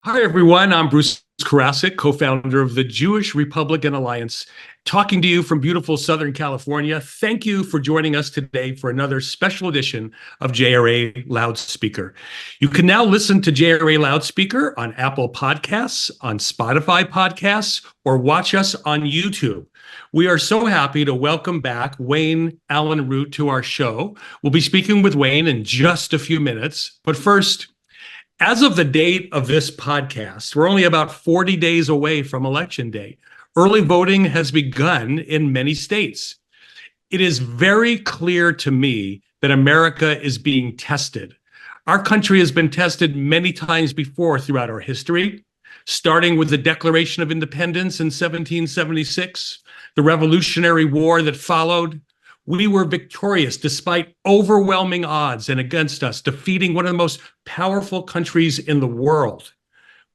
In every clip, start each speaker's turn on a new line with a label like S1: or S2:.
S1: Hi, everyone. I'm Bruce Karasik, co-founder of the Jewish Republican Alliance, talking to you from beautiful Southern California. Thank you for joining us today for another special edition of JRA Loudspeaker. You can now listen to JRA Loudspeaker on Apple Podcasts, on Spotify Podcasts, or watch us on YouTube. We are so happy to welcome back Wayne Allyn Root to our show. We'll be speaking with Wayne in just a few minutes, but first, as of the date of this podcast, we're only about 40 days away from Election Day. Early voting has begun in many states. It is very clear to me that America is being tested. Our country has been tested many times before throughout our history, starting with the Declaration of Independence in 1776, the Revolutionary War that followed. We were victorious despite overwhelming odds and against us, defeating one of the most powerful countries in the world.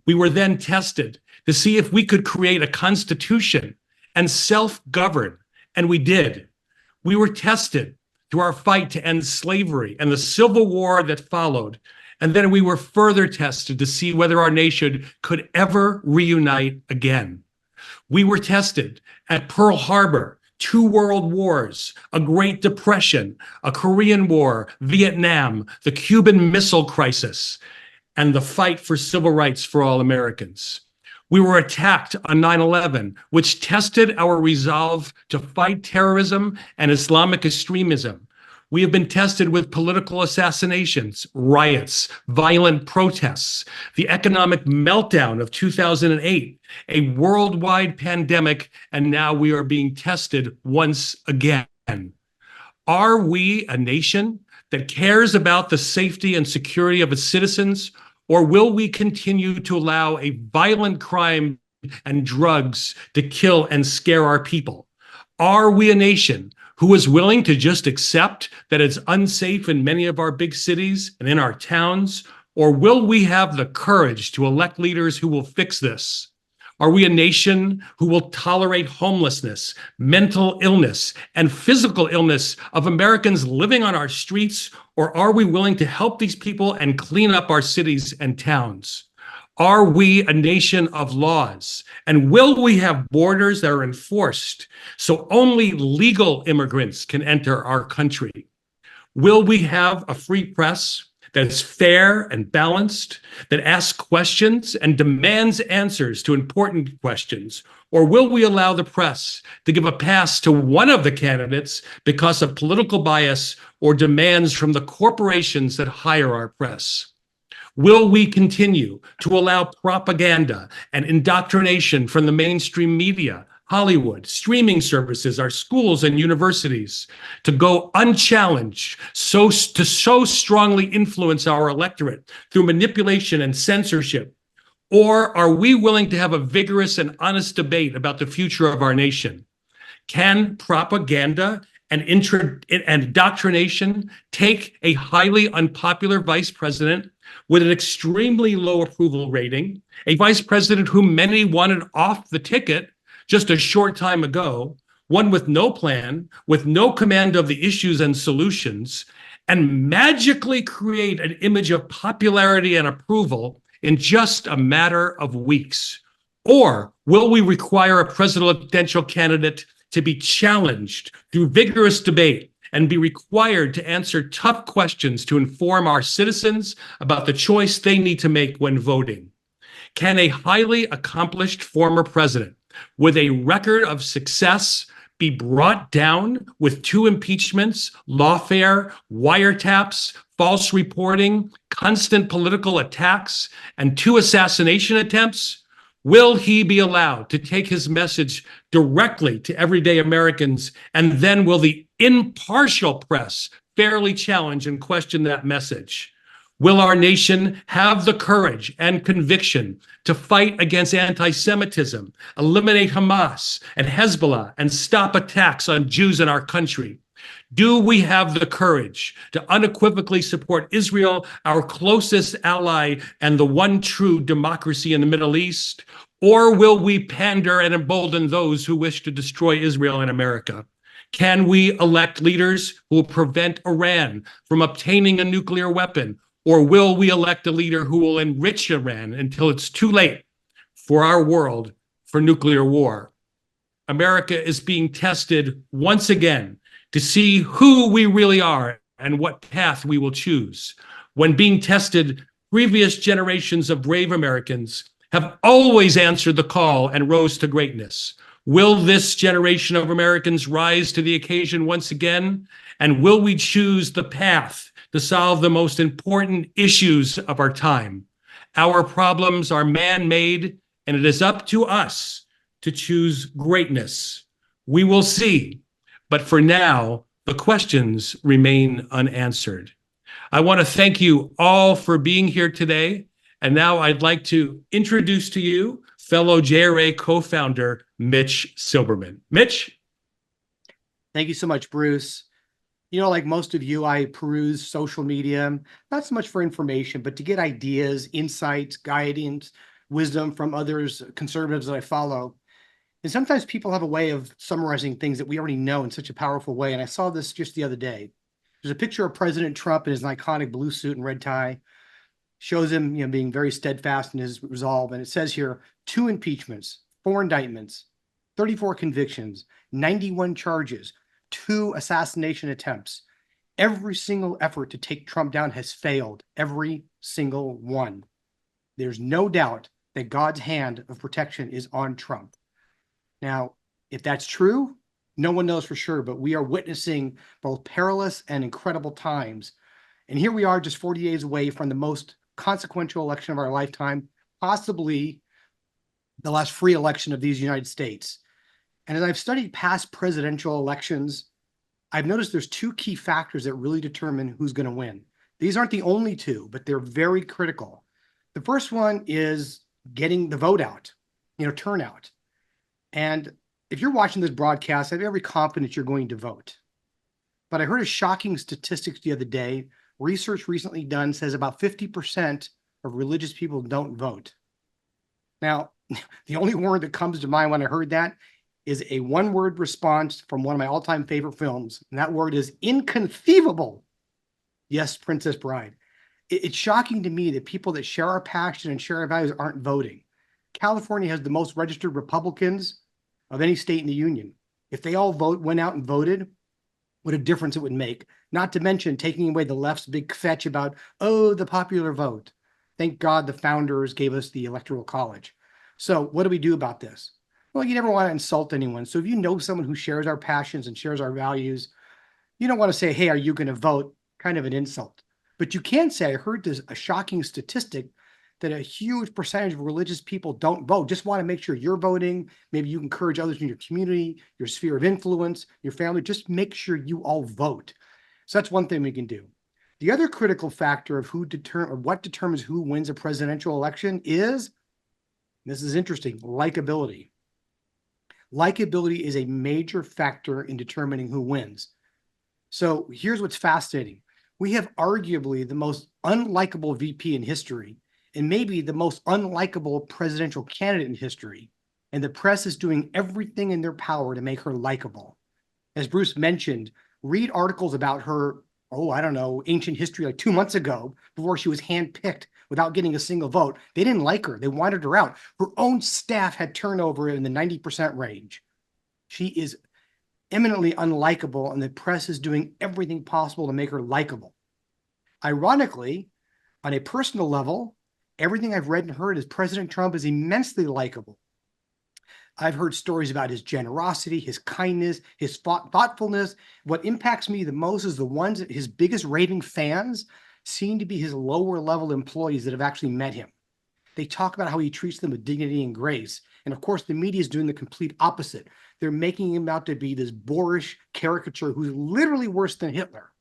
S1: We were then tested to see if we could create a constitution and self-govern, and we did. We were tested through our fight to end slavery and the Civil War that followed, and then we were further tested to see whether our nation could ever reunite again. We were tested at Pearl Harbor, 2 world wars, a Great Depression, a Korean War, Vietnam, the Cuban Missile Crisis, and the fight for civil rights for all Americans. We were attacked on 9/11, which tested our resolve to fight terrorism and Islamic extremism. We have been tested with political assassinations, riots, violent protests, the economic meltdown of 2008, a worldwide pandemic, and now we are being tested once again. Are we a nation that cares about the safety and security of its citizens, or will we continue to allow a violent crime and drugs to kill and scare our people? Are we a nation who is willing to just accept that it's unsafe in many of our big cities and in our towns? Or will we have the courage to elect leaders who will fix this? Are we a nation who will tolerate homelessness, mental illness, and physical illness of Americans living on our streets? Or are we willing to help these people and clean up our cities and towns? Are we a nation of laws? And will we have borders that are enforced so only legal immigrants can enter our country? Will we have a free press that is fair and balanced, that asks questions and demands answers to important questions? Or will we allow the press to give a pass to one of the candidates because of political bias or demands from the corporations that hire our press? Will we continue to allow propaganda and indoctrination from the mainstream media, Hollywood, streaming services, our schools and universities to go unchallenged, to so strongly influence our electorate through manipulation and censorship? Or are we willing to have a vigorous and honest debate about the future of our nation? Can propaganda and indoctrination take a highly unpopular vice president with an extremely low approval rating, a vice president whom many wanted off the ticket just a short time ago, one with no plan, with no command of the issues and solutions, and magically create an image of popularity and approval in just a matter of weeks? Or will we require a presidential candidate to be challenged through vigorous debate and be required to answer tough questions to inform our citizens about the choice they need to make when voting? Can a highly accomplished former president with a record of success be brought down with 2 impeachments, lawfare, wiretaps, false reporting, constant political attacks, and 2 assassination attempts? Will he be allowed to take his message directly to everyday Americans? And then will the impartial press fairly challenge and question that message? Will our nation have the courage and conviction to fight against anti-Semitism, eliminate Hamas and Hezbollah, and stop attacks on Jews in our country? Do we have the courage to unequivocally support Israel, our closest ally and the one true democracy in the Middle East? Or will we pander and embolden those who wish to destroy Israel and America? Can we elect leaders who will prevent Iran from obtaining a nuclear weapon Or will we elect a leader who will enrich Iran until it's too late for our world for nuclear war? America is being tested once again to see who we really are and what path we will choose. When being tested, previous generations of brave Americans have always answered the call and rose to greatness. Will this generation of Americans rise to the occasion once again? And will we choose the path to solve the most important issues of our time? Our problems are man-made, and it is up to us to choose greatness. We will see. But for now, the questions remain unanswered. I want to thank you all for being here today. And now I'd like to introduce to you fellow JRA co-founder, Mitch Silberman. Mitch?
S2: Thank you so much, Bruce. You know, like most of you, I peruse social media, not so much for information, but to get ideas, insights, guidance, wisdom from others, conservatives that I follow. And sometimes people have a way of summarizing things that we already know in such a powerful way. And I saw this just the other day. There's a picture of President Trump in his iconic blue suit and red tie. Shows him, being very steadfast in his resolve. And it says here, 2 impeachments, 4 indictments, 34 convictions, 91 charges, 2 assassination attempts. Every single effort to take Trump down has failed. Every single one. There's no doubt that God's hand of protection is on Trump. Now, if that's true, no one knows for sure, but we are witnessing both perilous and incredible times. And here we are just 40 days away from the most consequential election of our lifetime, possibly the last free election of these United States. And as I've studied past presidential elections, I've noticed there's 2 key factors that really determine who's going to win. These aren't the only 2, but they're very critical. The first one is getting the vote out, turnout. And if you're watching this broadcast, I have every confidence you're going to vote. But I heard a shocking statistic the other day. Research recently done says about 50% of religious people don't vote. Now, the only word that comes to mind when I heard that is a 1-word response from one of my all-time favorite films. And that word is inconceivable. Yes, Princess Bride. It's shocking to me that people that share our passion and share our values aren't voting. California has the most registered Republicans of any state in the union. If they all went out and voted, what a difference it would make. Not to mention taking away the left's big fetch about, the popular vote. Thank God the founders gave us the Electoral College. So what do we do about this? Well, you never want to insult anyone. So if you know someone who shares our passions and shares our values, you don't want to say, hey, are you going to vote? Kind of an insult. But you can say, I heard there's a shocking statistic that a huge percentage of religious people don't vote. Just want to make sure you're voting. Maybe you encourage others in your community, your sphere of influence, your family. Just make sure you all vote. So that's one thing we can do. The other critical factor of what determines who wins a presidential election is, this is interesting, likability. Likability is a major factor in determining who wins. So here's what's fascinating. We have arguably the most unlikable VP in history, and maybe the most unlikable presidential candidate in history. And the press is doing everything in their power to make her likable. As Bruce mentioned, read articles about her, ancient history like 2 months ago before she was handpicked without getting a single vote. They didn't like her. They wanted her out. Her own staff had turnover in the 90% range. She is eminently unlikable, and the press is doing everything possible to make her likable. Ironically, on a personal level, everything I've read and heard is President Trump is immensely likable. I've heard stories about his generosity, his kindness, his thoughtfulness. What impacts me the most is the ones that his biggest raving fans seem to be his lower level employees that have actually met him. They talk about how he treats them with dignity and grace. And of course, the media is doing the complete opposite. They're making him out to be this boorish caricature who's literally worse than Hitler.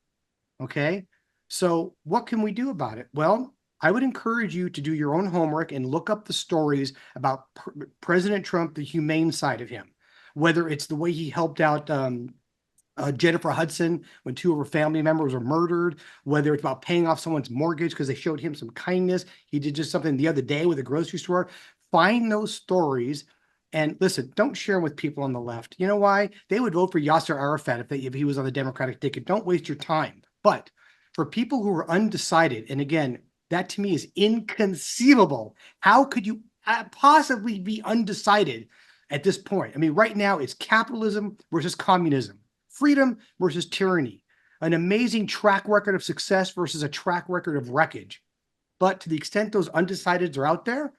S2: Okay? So what can we do about it? Well, I would encourage you to do your own homework and look up the stories about President Trump, the humane side of him, whether it's the way he helped out Jennifer Hudson when 2 of her family members were murdered, whether it's about paying off someone's mortgage because they showed him some kindness. He did just something the other day with a grocery store. Find those stories and listen, don't share them with people on the left. You know why? They would vote for Yasser Arafat if he was on the Democratic ticket. Don't waste your time. But For people who are undecided, and again, that to me is inconceivable. How could you possibly be undecided at this point? I mean, right now it's capitalism versus communism, freedom versus tyranny, an amazing track record of success versus a track record of wreckage. But to the extent those undecideds are out there,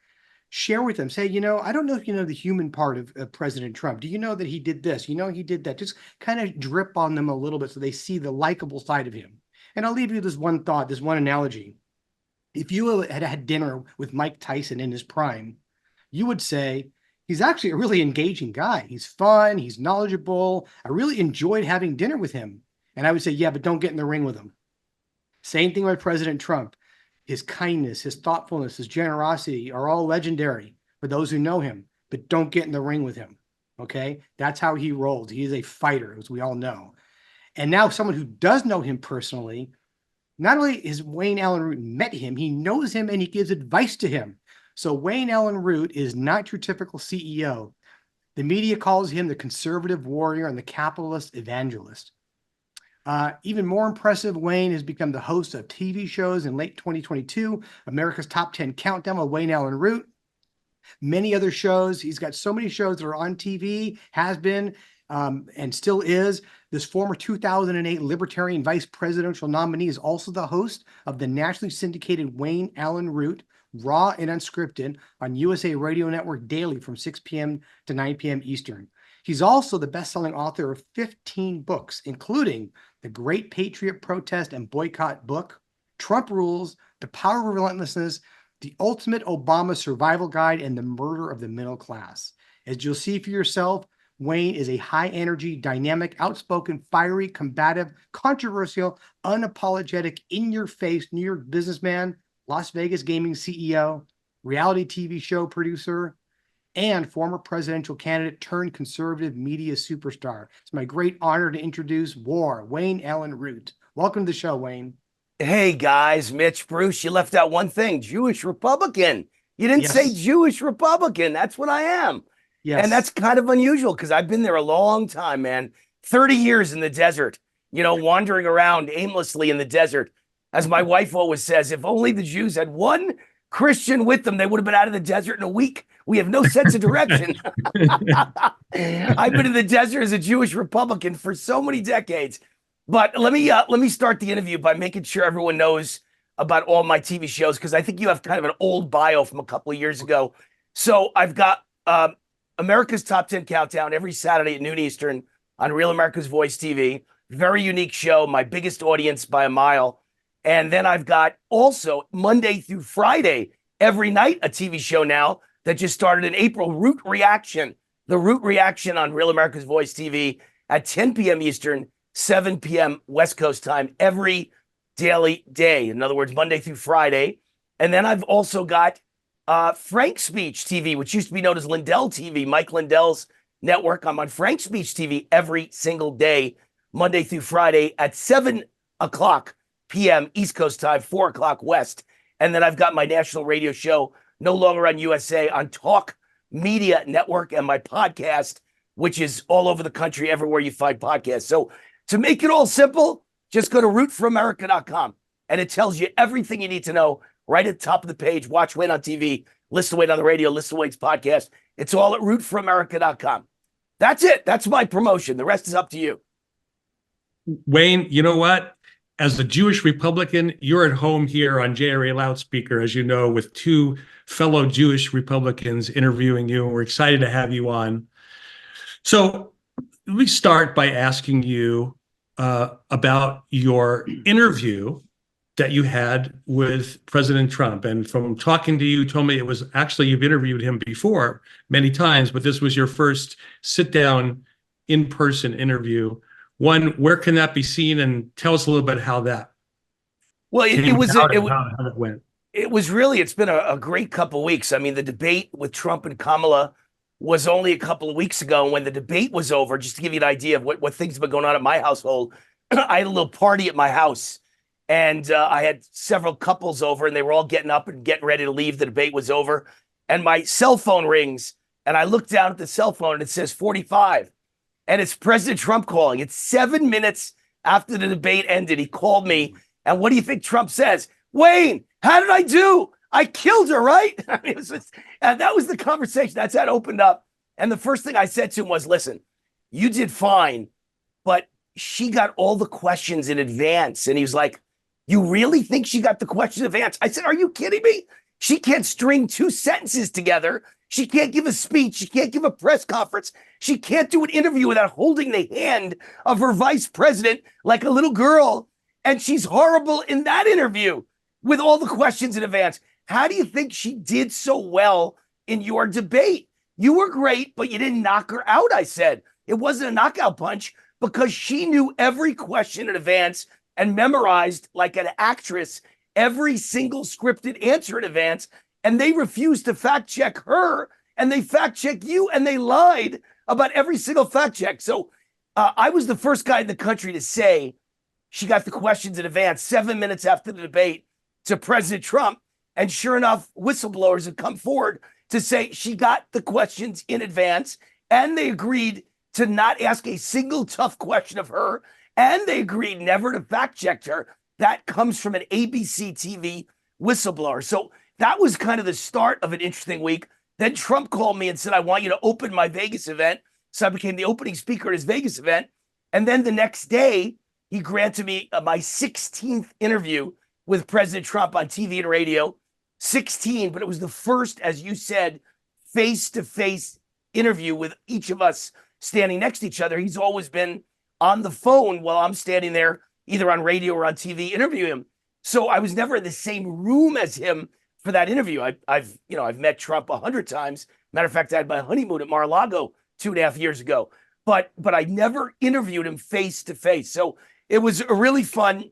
S2: share with them. Say, I don't know if you know the human part of President Trump. Do you know that he did this? He did that. Just kind of drip on them a little bit so they see the likable side of him. And I'll leave you this one thought, this one analogy. If you had had dinner with Mike Tyson in his prime, you would say, he's actually a really engaging guy. He's fun. He's knowledgeable. I really enjoyed having dinner with him. And I would say, yeah, but don't get in the ring with him. Same thing with President Trump. His kindness, his thoughtfulness, his generosity are all legendary for those who know him, but don't get in the ring with him. Okay? That's how he rolls. He is a fighter, as we all know. And now someone who does know him personally, not only has Wayne Allyn Root met him, he knows him and he gives advice to him. So Wayne Allyn Root is not your typical CEO. The media calls him the conservative warrior and the capitalist evangelist. Even more impressive, Wayne has become the host of TV shows in late 2022, America's Top 10 Countdown with Wayne Allyn Root. Many other shows. He's got so many shows that are on TV, has been, and still is. This former 2008 Libertarian vice presidential nominee is also the host of the nationally syndicated Wayne Allyn Root, Raw and Unscripted, on USA Radio Network daily from 6 p.m. to 9 p.m. Eastern. He's also the best-selling author of 15 books, including The Great Patriot Protest and Boycott Book, Trump Rules, The Power of Relentlessness, The Ultimate Obama Survival Guide, and The Murder of the Middle Class. As you'll see for yourself, Wayne is a high-energy, dynamic, outspoken, fiery, combative, controversial, unapologetic, in-your-face New York businessman, Las Vegas gaming CEO, reality TV show producer, and former presidential candidate turned conservative media superstar. It's my great honor to introduce Wayne Allyn Root. Welcome to the show, Wayne.
S3: Hey, guys, Mitch, Bruce, you left out one thing, Jewish Republican. You didn't say Jewish Republican. That's what I am.
S2: Yes.
S3: And that's kind of unusual because I've been there a long time, man. 30 years in the desert, wandering around aimlessly in the desert. As my wife always says, if only the Jews had one Christian with them, they would have been out of the desert in a week. We have no sense of direction. I've been in the desert as a Jewish Republican for so many decades. But let me start the interview by making sure everyone knows about all my TV shows, because I think you have kind of an old bio from a couple of years ago. So I've got America's Top 10 Countdown every Saturday at noon Eastern on Real America's Voice TV. Very unique show, my biggest audience by a mile. And then I've got also Monday through Friday, every night, a TV show now that just started in April, Root Reaction. The Root Reaction on Real America's Voice TV at 10 p.m. Eastern, 7 p.m. West Coast time, every daily day. In other words, Monday through Friday. And then I've also got Frank Speech TV, which used to be known as Lindell TV, Mike Lindell's network. I'm on Frank Speech TV every single day, Monday through Friday at 7 o'clock p.m. East Coast time, 4 o'clock West. And then I've got my national radio show, no longer on USA, on Talk Media Network, and my podcast, which is all over the country, everywhere you find podcasts. So to make it all simple, just go to rootforamerica.com, and it tells you everything you need to know right at the top of the page. Watch Wayne on TV, listen to Wayne on the radio, listen to Wayne's podcast. It's all at rootforamerica.com. That's it. That's my promotion. The rest is up to you.
S1: Wayne, you know what? As a Jewish Republican, you're at home here on JRA Loudspeaker, as you know, with two fellow Jewish Republicans interviewing you. We're excited to have you on. So let me start by asking you about your interview that you had with President Trump. And from talking to you, you told me it was actually, you've interviewed him before many times, but this was your first sit-down in-person interview. One, where can that be seen? And tell us a little bit how that went.
S3: It was really, it's been a great couple of weeks. I mean, the debate with Trump and Kamala was only a couple of weeks ago. And when the debate was over, just to give you an idea of what things have been going on at my household, I had a little party at my house, and I had several couples over, and they were all getting up and getting ready to leave. The debate was over, and my cell phone rings, and I look down at the cell phone, and it says 45. And it's President Trump calling. It's 7 minutes after the debate ended. He called me, And what do you think Trump says? Wayne, how did I do? I killed her, right? I mean, and that was the conversation. That's how it opened up. And the first thing I said to him was, listen, you did fine, but she got all the questions in advance. And he was like, you really think she got the questions in advance? I said, are you kidding me? She can't string 2 sentences together. She can't give a speech. She can't give a press conference. She can't do an interview without holding the hand of her vice president like a little girl. And she's horrible in that interview with all the questions in advance. How do you think she did so well in your debate? You were great, but you didn't knock her out, I said. It wasn't a knockout punch because she knew every question in advance and memorized, like an actress, every single scripted answer in advance. And they refused to fact check her, and they fact check you, and they lied about every single fact check. So I was the first guy in the country to say she got the questions in advance 7 minutes after the debate to President Trump. And sure enough, whistleblowers have come forward to say she got the questions in advance, and they agreed to not ask a single tough question of her, and they agreed never to fact check her. That comes from an ABC TV whistleblower. So that was kind of the start of an interesting week. Then Trump called me and said, I want you to open my Vegas event. So I became the opening speaker at his Vegas event. And then the next day, he granted me my 16th interview with President Trump on TV and radio. 16, but it was the first, as you said, face-to-face interview with each of us standing next to each other. He's always been on the phone while I'm standing there, either on radio or on TV, interviewing him. So I was never in the same room as him for that interview. I've met Trump 100 times. Matter of fact, I had my honeymoon at Mar-a-Lago 2.5 years ago, but I never interviewed him face to face. So it was a really fun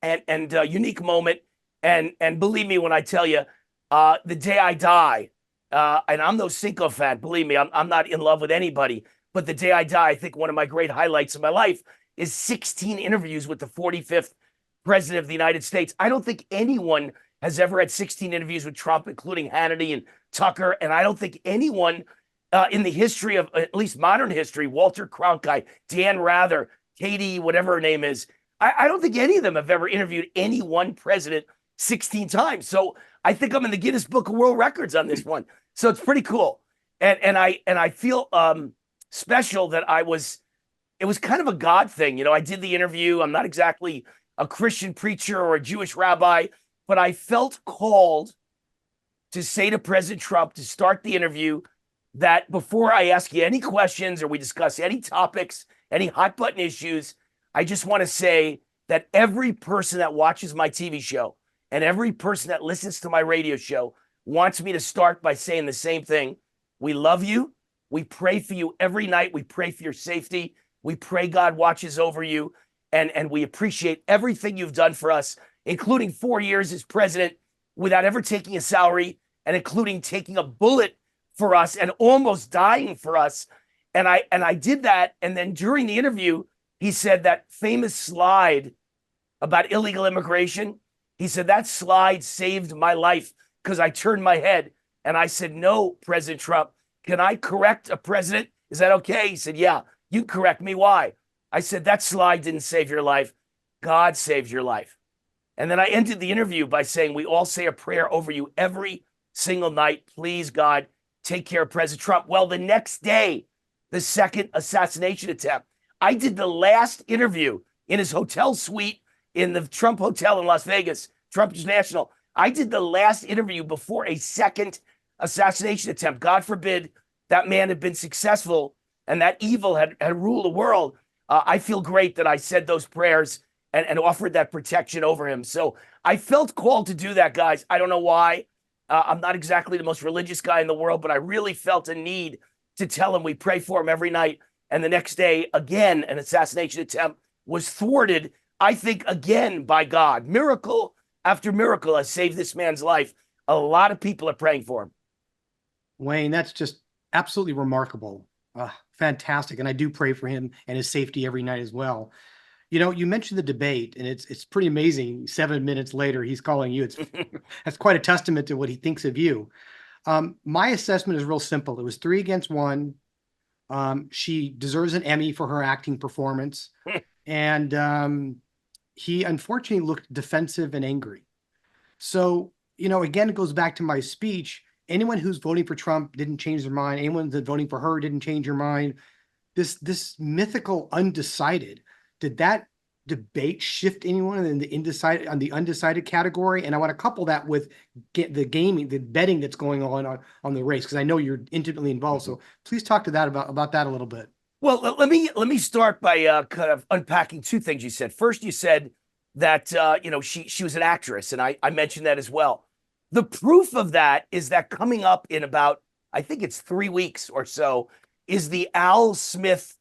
S3: and unique moment. And believe me when I tell you, the day I die, and I'm no Cinco fan, believe me, I'm not in love with anybody, but the day I die, I think one of my great highlights of my life is 16 interviews with the 45th president of the United States. I don't think anyone has ever had 16 interviews with Trump, including Hannity and Tucker. And I don't think anyone in the history of, at least modern history, Walter Cronkite, Dan Rather, Katie, whatever her name is, I don't think any of them have ever interviewed any one president 16 times. So I think I'm in the Guinness Book of World Records on this one. So it's pretty cool. And I feel special that it was kind of a God thing. You know, I did the interview. I'm not exactly a Christian preacher or a Jewish rabbi, but I felt called to say to President Trump to start the interview that before I ask you any questions or we discuss any topics, any hot button issues, I just want to say that every person that watches my TV show and every person that listens to my radio show wants me to start by saying the same thing. We love you. We pray for you every night. We pray for your safety. We pray God watches over you. And we appreciate everything you've done for us, including 4 years as president without ever taking a salary and including taking a bullet for us and almost dying for us. And I did that. And then during the interview, he said that famous slide about illegal immigration. He said that slide saved my life because I turned my head and I said, no, President Trump, can I correct a president? Is that okay? He said, yeah, you correct me. Why? I said, that slide didn't save your life. God saved your life. And then I ended the interview by saying, we all say a prayer over you every single night. Please, God, take care of President Trump. Well, the next day, the second assassination attempt, I did the last interview in his hotel suite in the Trump Hotel in Las Vegas, Trump International. I did the last interview before a second assassination attempt. God forbid that man had been successful and that evil had ruled the world. I feel great that I said those prayers and offered that protection over him. So I felt called to do that, guys. I don't know why. I'm not exactly the most religious guy in the world, but I really felt a need to tell him we pray for him every night. And the next day, again, an assassination attempt was thwarted, I think, again, by God. Miracle after miracle has saved this man's life. A lot of people are praying for him.
S2: Wayne, that's just absolutely remarkable. Fantastic. And I do pray for him and his safety every night as well. You know, you mentioned the debate, and it's pretty amazing. 7 minutes later, he's calling you. That's quite a testament to what he thinks of you. My assessment is real simple. It was 3 against 1. She deserves an Emmy for her acting performance. And he unfortunately looked defensive and angry. So, again, it goes back to my speech. Anyone who's voting for Trump didn't change their mind. Anyone that's voting for her didn't change their mind. This mythical undecided, did that debate shift anyone in the undecided category? And I want to couple that with the betting that's going on the race, because I know you're intimately involved. So please talk to that about that a little bit.
S3: Well, let me start by kind of unpacking two things you said. First, you said that she was an actress, and I mentioned that as well. The proof of that is that coming up in about, I think it's 3 weeks or so, is the Al Smith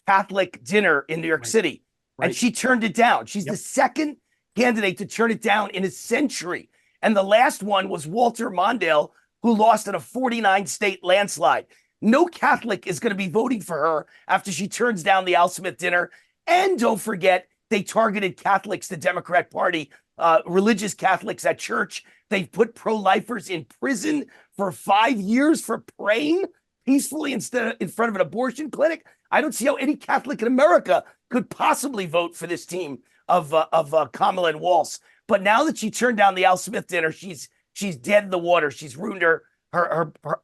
S3: Catholic dinner in New York City. Right. And she turned it down. She's the second candidate to turn it down in a century. And the last one was Walter Mondale, who lost in a 49-state landslide. No Catholic is going to be voting for her after she turns down the Al Smith dinner. And don't forget, they targeted Catholics, the Democrat Party, religious Catholics at church. They've put pro-lifers in prison for 5 years for praying peacefully instead of in front of an abortion clinic. I don't see how any Catholic in America could possibly vote for this team of Kamala and Walz. But now that she turned down the Al Smith dinner, she's dead in the water. She's ruined her,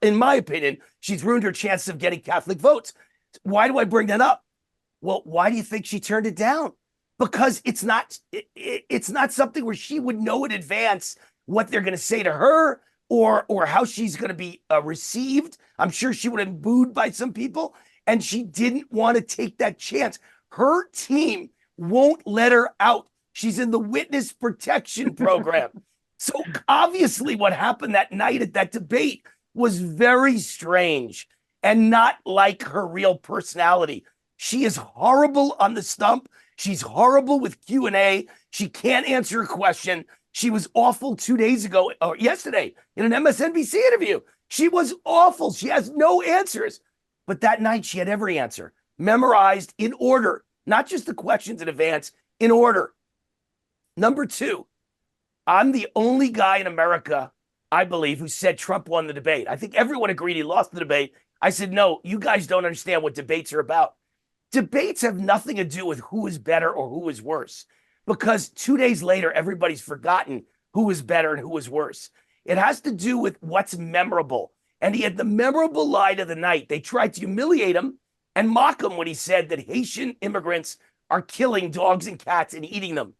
S3: in my opinion, she's ruined her chances of getting Catholic votes. Why do I bring that up? Well, why do you think she turned it down? Because it's not something where she would know in advance what they're going to say to her or how she's going to be received. I'm sure she would have been booed by some people, and she didn't want to take that chance. Her team won't let her out. She's in the witness protection program. So obviously what happened that night at that debate was very strange and not like her real personality. She is horrible on the stump. She's horrible with Q&A. She can't answer a question. She was awful 2 days ago or yesterday in an MSNBC interview. She was awful. She has no answers. But that night she had every answer memorized in order, not just the questions in advance, in order. Number two, I'm the only guy in America, I believe, who said Trump won the debate. I think everyone agreed he lost the debate. I said, no, you guys don't understand what debates are about. Debates have nothing to do with who is better or who is worse, because 2 days later, everybody's forgotten who was better and who was worse. It has to do with what's memorable. And he had the memorable line of the night. They tried to humiliate him and mock him when he said that Haitian immigrants are killing dogs and cats and eating them.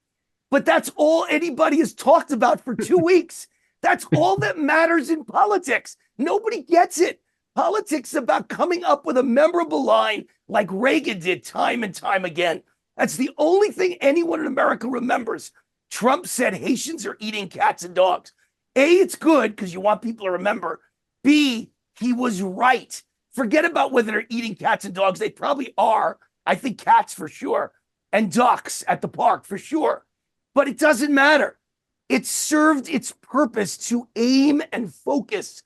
S3: But that's all anybody has talked about for 2 weeks. That's all that matters in politics. Nobody gets it. Politics is about coming up with a memorable line like Reagan did time and time again. That's the only thing anyone in America remembers. Trump said Haitians are eating cats and dogs. A, it's good because you want people to remember. B, he was right. Forget about whether they're eating cats and dogs. They probably are. I think cats for sure. And ducks at the park for sure. But it doesn't matter. It served its purpose to aim and focus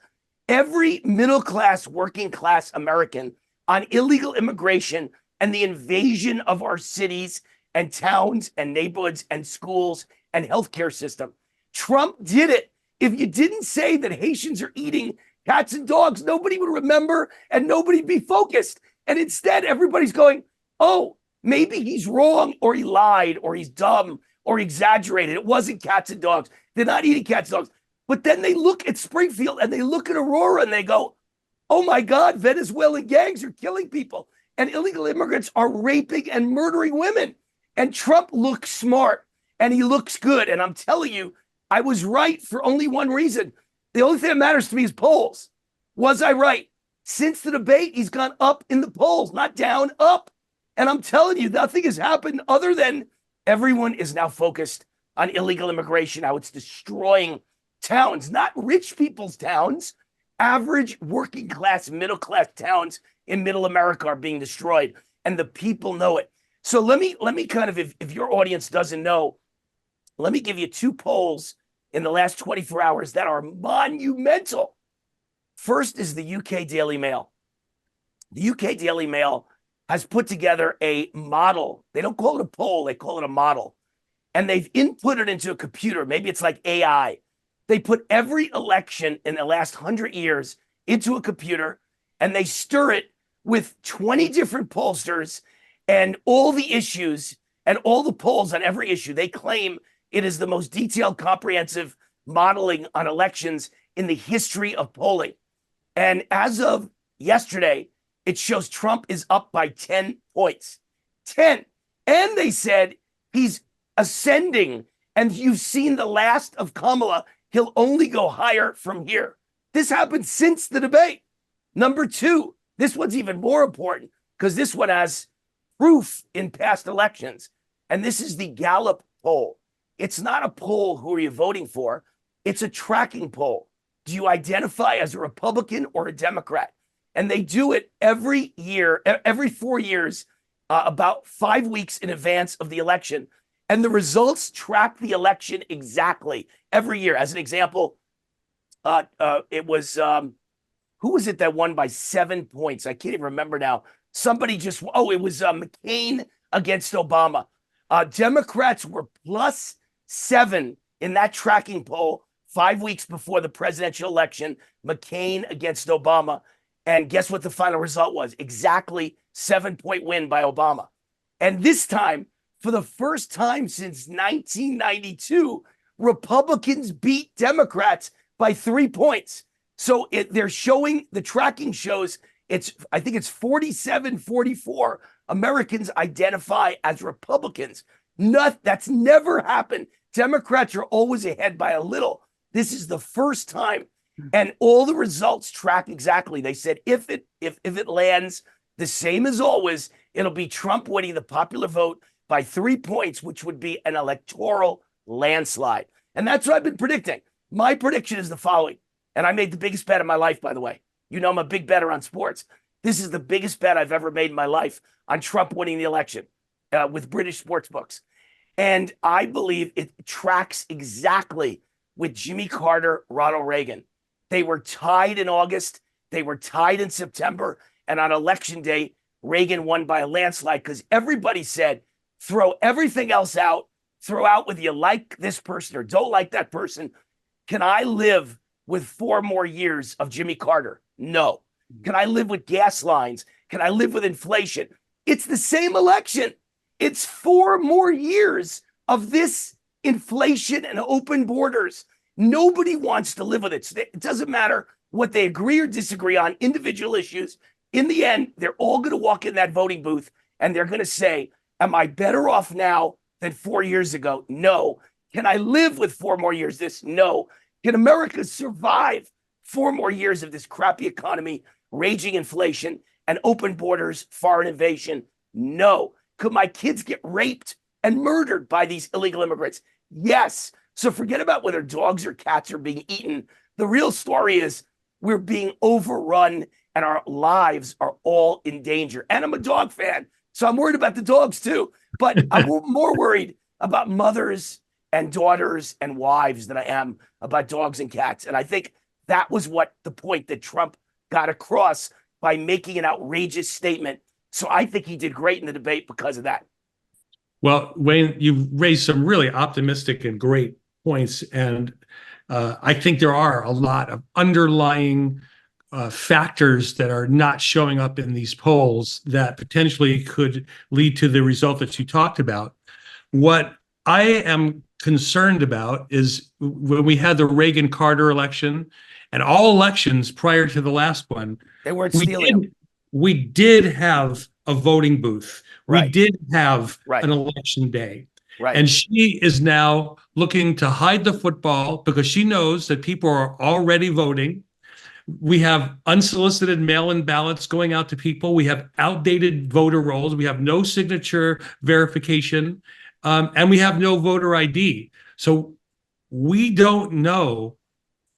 S3: every middle-class, working-class American on illegal immigration and the invasion of our cities and towns and neighborhoods and schools and healthcare system. Trump did it. If you didn't say that Haitians are eating cats and dogs, nobody would remember and nobody'd be focused. And instead, everybody's going, oh, maybe he's wrong or he lied or he's dumb or exaggerated. It wasn't cats and dogs. They're not eating cats and dogs. But then they look at Springfield and they look at Aurora and they go, oh my God, Venezuelan gangs are killing people and illegal immigrants are raping and murdering women. And Trump looks smart and he looks good. And I'm telling you, I was right for only one reason. The only thing that matters to me is polls. Was I right? Since the debate, he's gone up in the polls, not down, up. And I'm telling you, nothing has happened other than everyone is now focused on illegal immigration, how it's destroying towns, not rich people's towns. Average working class, middle class towns in middle America are being destroyed, and the people know it. So let me kind of, if your audience doesn't know, let me give you two polls in the last 24 hours that are monumental. First is the UK Daily Mail. The UK Daily Mail has put together a model. They don't call it a poll, they call it a model. And they've inputted into a computer. Maybe it's like AI. They put every election in the last 100 years into a computer and they stir it with 20 different pollsters and all the issues And all the polls on every issue, they claim it is the most detailed, comprehensive modeling on elections in the history of polling. And as of yesterday, it shows Trump is up by 10 points. 10. And they said he's ascending. And you've seen the last of Kamala. He'll only go higher from here. This happened since the debate. Number two, this one's even more important because this one has proof in past elections. And this is the Gallup poll. It's not a poll, who are you voting for? It's a tracking poll. Do you identify as a Republican or a Democrat? And they do it every year, every 4 years, about 5 weeks in advance of the election. And the results track the election exactly every year. As an example, it was, who was it that won by 7 points? I can't even remember now. Somebody just, it was McCain against Obama. Democrats were +7 in that tracking poll 5 weeks before the presidential election, McCain against Obama. And guess what the final result was? Exactly 7-point win by Obama. And this time, for the first time since 1992, Republicans beat Democrats by 3 points. So they're showing, the tracking shows I think it's 47-44 Americans identify as Republicans. That's never happened. Democrats are always ahead by a little. This is the first time. And all the results track exactly. They said if it lands the same as always, it'll be Trump winning the popular vote by 3 points, which would be an electoral landslide. And that's what I've been predicting. My prediction is the following. And I made the biggest bet of my life, by the way. You know, I'm a big bettor on sports. This is the biggest bet I've ever made in my life on Trump winning the election with British sports books. And I believe it tracks exactly with Jimmy Carter, Ronald Reagan. They were tied in August. They were tied in September. And on election day, Reagan won by a landslide because everybody said, throw everything else out. Throw out whether you like this person or don't like that person. Can I live with 4 more years of Jimmy Carter? No. Can I live with gas lines? Can I live with inflation? It's the same election. It's 4 more years of this inflation and open borders. Nobody wants to live with it. It doesn't matter what they agree or disagree on individual issues. In the end, they're all going to walk in that voting booth and they're going to say, am I better off now than 4 years ago? No. Can I live with 4 more years this? No. Can America survive 4 more years of this crappy economy, raging inflation, and open borders, foreign invasion? No. Could my kids get raped and murdered by these illegal immigrants? Yes. So forget about whether dogs or cats are being eaten. The real story is we're being overrun and our lives are all in danger. And I'm a dog fan, so I'm worried about the dogs too. But I'm more worried about mothers and daughters and wives than I am about dogs and cats. And I think that was what the point that Trump got across by making an outrageous statement. So I think he did great in the debate because of that.
S1: Well, Wayne, you've raised some really optimistic and great points. And I think there are a lot of underlying factors that are not showing up in these polls that potentially could lead to the result that you talked about. What I am concerned about is when we had the Reagan-Carter election and all elections prior to the last one,
S3: they weren't stealing.
S1: We did have a voting booth.
S3: Right.
S1: We did have
S3: Right.
S1: an election day.
S3: Right.
S1: And she is now looking to hide the football because she knows that people are already voting. We have unsolicited mail-in ballots going out to people. We have outdated voter rolls. We have no signature verification. And we have no voter ID. So we don't know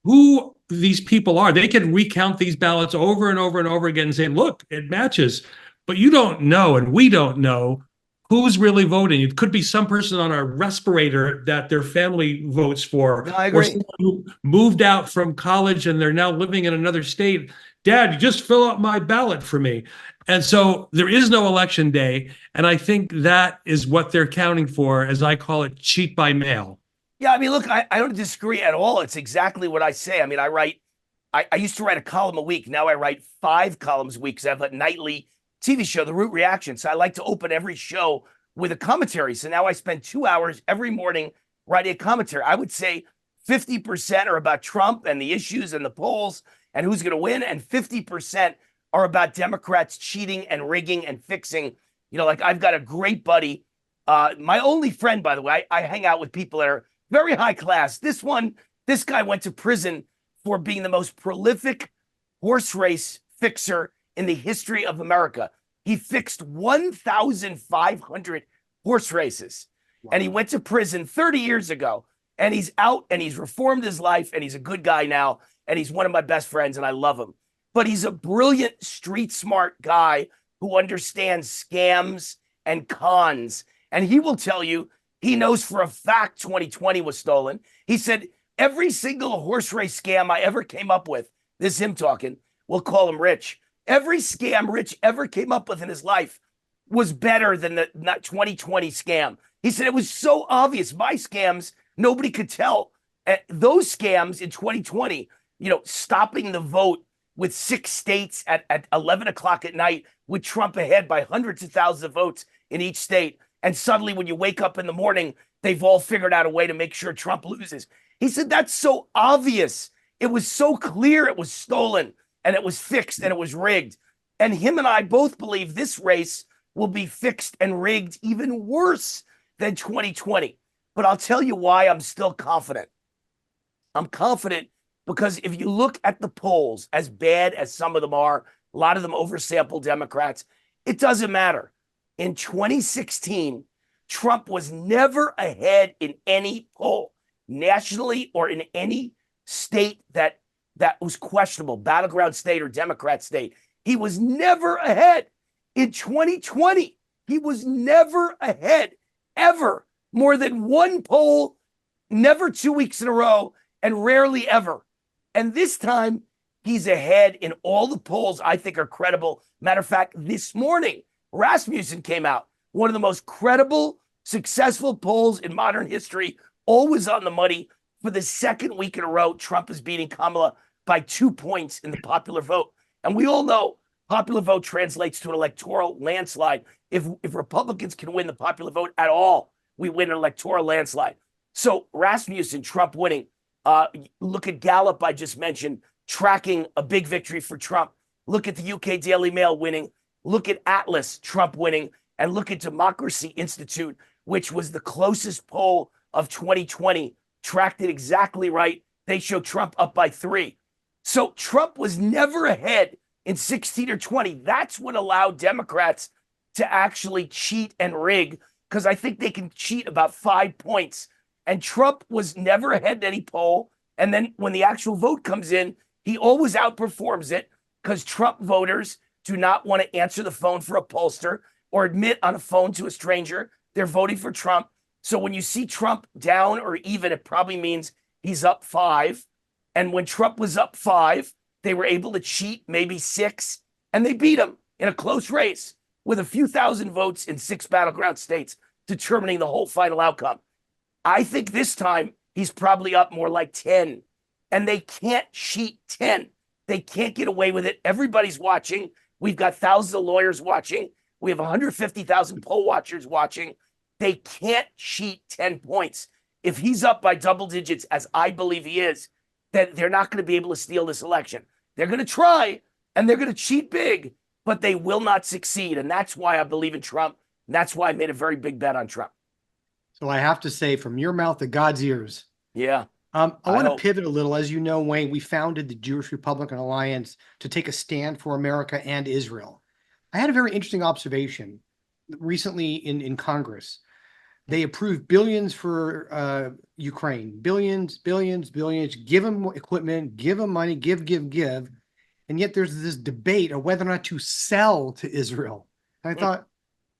S1: who these people are. They can recount these ballots over and over and over again and say, look, it matches. But you don't know, and we don't know who's really voting. It could be some person on a respirator that their family votes for.
S3: No, I agree.
S1: Or someone who moved out from college and they're now living in another state. Dad, you just fill out my ballot for me. And so there is no election day. And I think that is what they're counting for, as I call it, cheat by mail.
S3: Yeah, I mean, look, I don't disagree at all. It's exactly what I say. I mean, I used to write a column a week. Now I write 5 columns a week because I have a nightly TV show, The Root Reaction. So I like to open every show with a commentary. So now I spend 2 hours every morning writing a commentary. I would say 50% are about Trump and the issues and the polls and who's going to win, and 50% are about Democrats cheating and rigging and fixing. You know, like I've got a great buddy, my only friend, by the way. I hang out with people that are very high class. This guy went to prison for being the most prolific horse race fixer in the history of America. He fixed 1,500 horse races. Wow. And he went to prison 30 years ago, and he's out and he's reformed his life, and he's a good guy now, and he's one of my best friends, and I love him. But he's a brilliant, street smart guy who understands scams and cons. And he will tell you, he knows for a fact 2020 was stolen. He said, every single horse race scam I ever came up with, this is him talking, we'll call him Rich. Every scam Rich ever came up with in his life was better than the 2020 scam. He said it was so obvious. My scams, nobody could tell. Those scams in 2020, you know, stopping the vote with 6 states at 11 o'clock at night with Trump ahead by hundreds of thousands of votes in each state. And suddenly when you wake up in the morning, they've all figured out a way to make sure Trump loses. He said, that's so obvious. It was so clear it was stolen and it was fixed and it was rigged. And him and I both believe this race will be fixed and rigged even worse than 2020. But I'll tell you why I'm still confident. I'm confident because if you look at the polls, as bad as some of them are, a lot of them oversample Democrats, it doesn't matter. In 2016, Trump was never ahead in any poll, nationally or in any state that was questionable, battleground state or Democrat state. He was never ahead. In 2020, he was never ahead, ever. More than one poll, never 2 weeks in a row, and rarely ever. And this time, he's ahead in all the polls I think are credible. Matter of fact, this morning, Rasmussen came out, one of the most credible, successful polls in modern history, always on the money. For the second week in a row, Trump is beating Kamala by 2 points in the popular vote. And we all know popular vote translates to an electoral landslide. If Republicans can win the popular vote at all, we win an electoral landslide. So Rasmussen, Trump winning. Look at Gallup, I just mentioned, tracking a big victory for Trump. Look at the UK Daily Mail winning. Look at Atlas, Trump winning. And look at Democracy Institute, which was the closest poll of 2020, tracked it exactly right. They show Trump up by 3. So Trump was never ahead in 16 or 20. That's what allowed Democrats to actually cheat and rig, because I think they can cheat about 5 points. And Trump was never ahead in any poll. And then when the actual vote comes in, he always outperforms it, because Trump voters do not want to answer the phone for a pollster or admit on a phone to a stranger they're voting for Trump. So when you see Trump down or even, it probably means he's up 5. And when Trump was up 5, they were able to cheat maybe 6, and they beat him in a close race with a few thousand votes in 6 battleground states, determining the whole final outcome. I think this time he's probably up more like 10, and they can't cheat 10. They can't get away with it. Everybody's watching. We've got thousands of lawyers watching. We have 150,000 poll watchers watching. They can't cheat 10 points. If he's up by double digits, as I believe he is, then they're not going to be able to steal this election. They're going to try, and they're going to cheat big, but they will not succeed. And that's why I believe in Trump. And that's why I made a very big bet on Trump.
S2: So I have to say, from your mouth to God's ears.
S3: Yeah.
S2: I want to pivot a little. As you know, Wayne, we founded the Jewish Republican Alliance to take a stand for America and Israel. I had a very interesting observation recently in Congress. They approved billions for Ukraine, billions, give them equipment, give them money, give. And yet there's this debate of whether or not to sell to Israel. And I thought,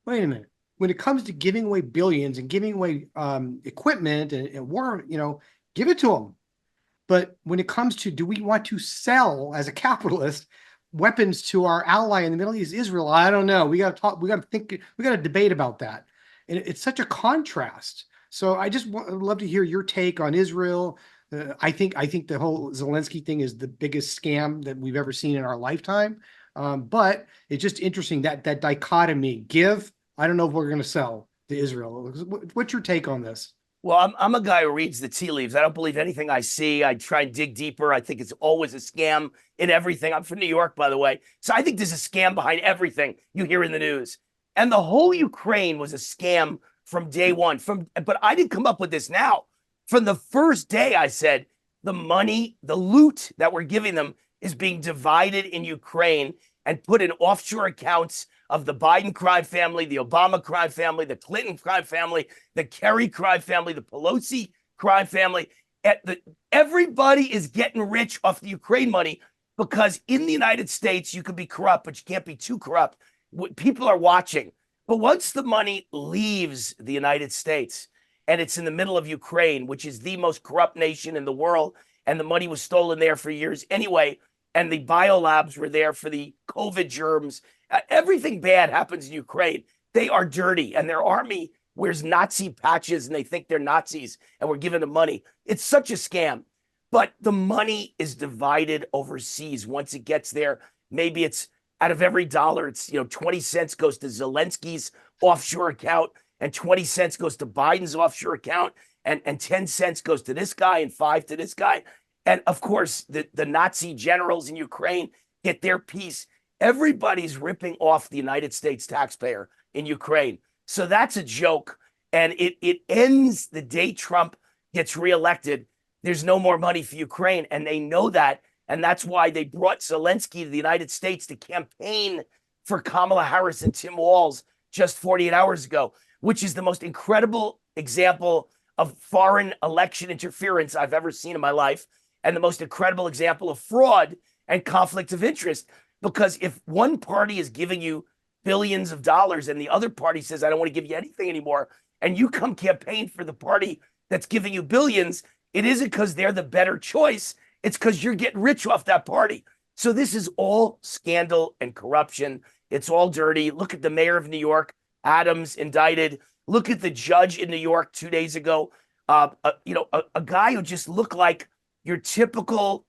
S2: wait a minute. When it comes to giving away billions and giving away equipment and war, give it to them. But when it comes to, do we want to sell as a capitalist weapons to our ally in the Middle East, Israel? I don't know. We got to talk. We got to think. We got to debate about that. And it's such a contrast. So I just would love to hear your take on Israel. I think the whole Zelensky thing is the biggest scam that we've ever seen in our lifetime. But it's just interesting that dichotomy. Give. I don't know if we're going to sell. to Israel. What's your take on this?
S3: Well, I'm a guy who reads the tea leaves. I don't believe anything I see. I try and dig deeper. I think it's always a scam in everything. I'm from New York, by the way. So I think there's a scam behind everything you hear in the news. And the whole Ukraine was a scam from day one. But I didn't come up with this now. From the first day, I said the money, the loot that we're giving them is being divided in Ukraine and put in offshore accounts of the Biden crime family, the Obama crime family, the Clinton crime family, the Kerry crime family, the Pelosi crime family. Everybody is getting rich off the Ukraine money because in the United States, you can be corrupt, but you can't be too corrupt. People are watching. But once the money leaves the United States and it's in the middle of Ukraine, which is the most corrupt nation in the world, and the money was stolen there for years anyway, and the biolabs were there for the COVID germs. Everything bad happens in Ukraine. They are dirty, and their army wears Nazi patches, and they think they're Nazis, and we're giving them money. It's such a scam. But the money is divided overseas. Once it gets there, maybe it's out of every dollar, it's 20 cents goes to Zelensky's offshore account, and 20 cents goes to Biden's offshore account, and 10 cents goes to this guy, and 5 to this guy. And of course, the Nazi generals in Ukraine get their piece. Everybody's ripping off the United States taxpayer in Ukraine. So that's a joke. And it ends the day Trump gets reelected. There's no more money for Ukraine. And they know that. And that's why they brought Zelensky to the United States to campaign for Kamala Harris and Tim Walz just 48 hours ago, which is the most incredible example of foreign election interference I've ever seen in my life. And the most incredible example of fraud and conflict of interest. Because if one party is giving you billions of dollars and the other party says, I don't want to give you anything anymore, and you come campaign for the party that's giving you billions, it isn't because they're the better choice. It's because you're getting rich off that party. So this is all scandal and corruption. It's all dirty. Look at the mayor of New York, Adams, indicted. Look at the judge in New York 2 days ago. A guy who just looked like your typical,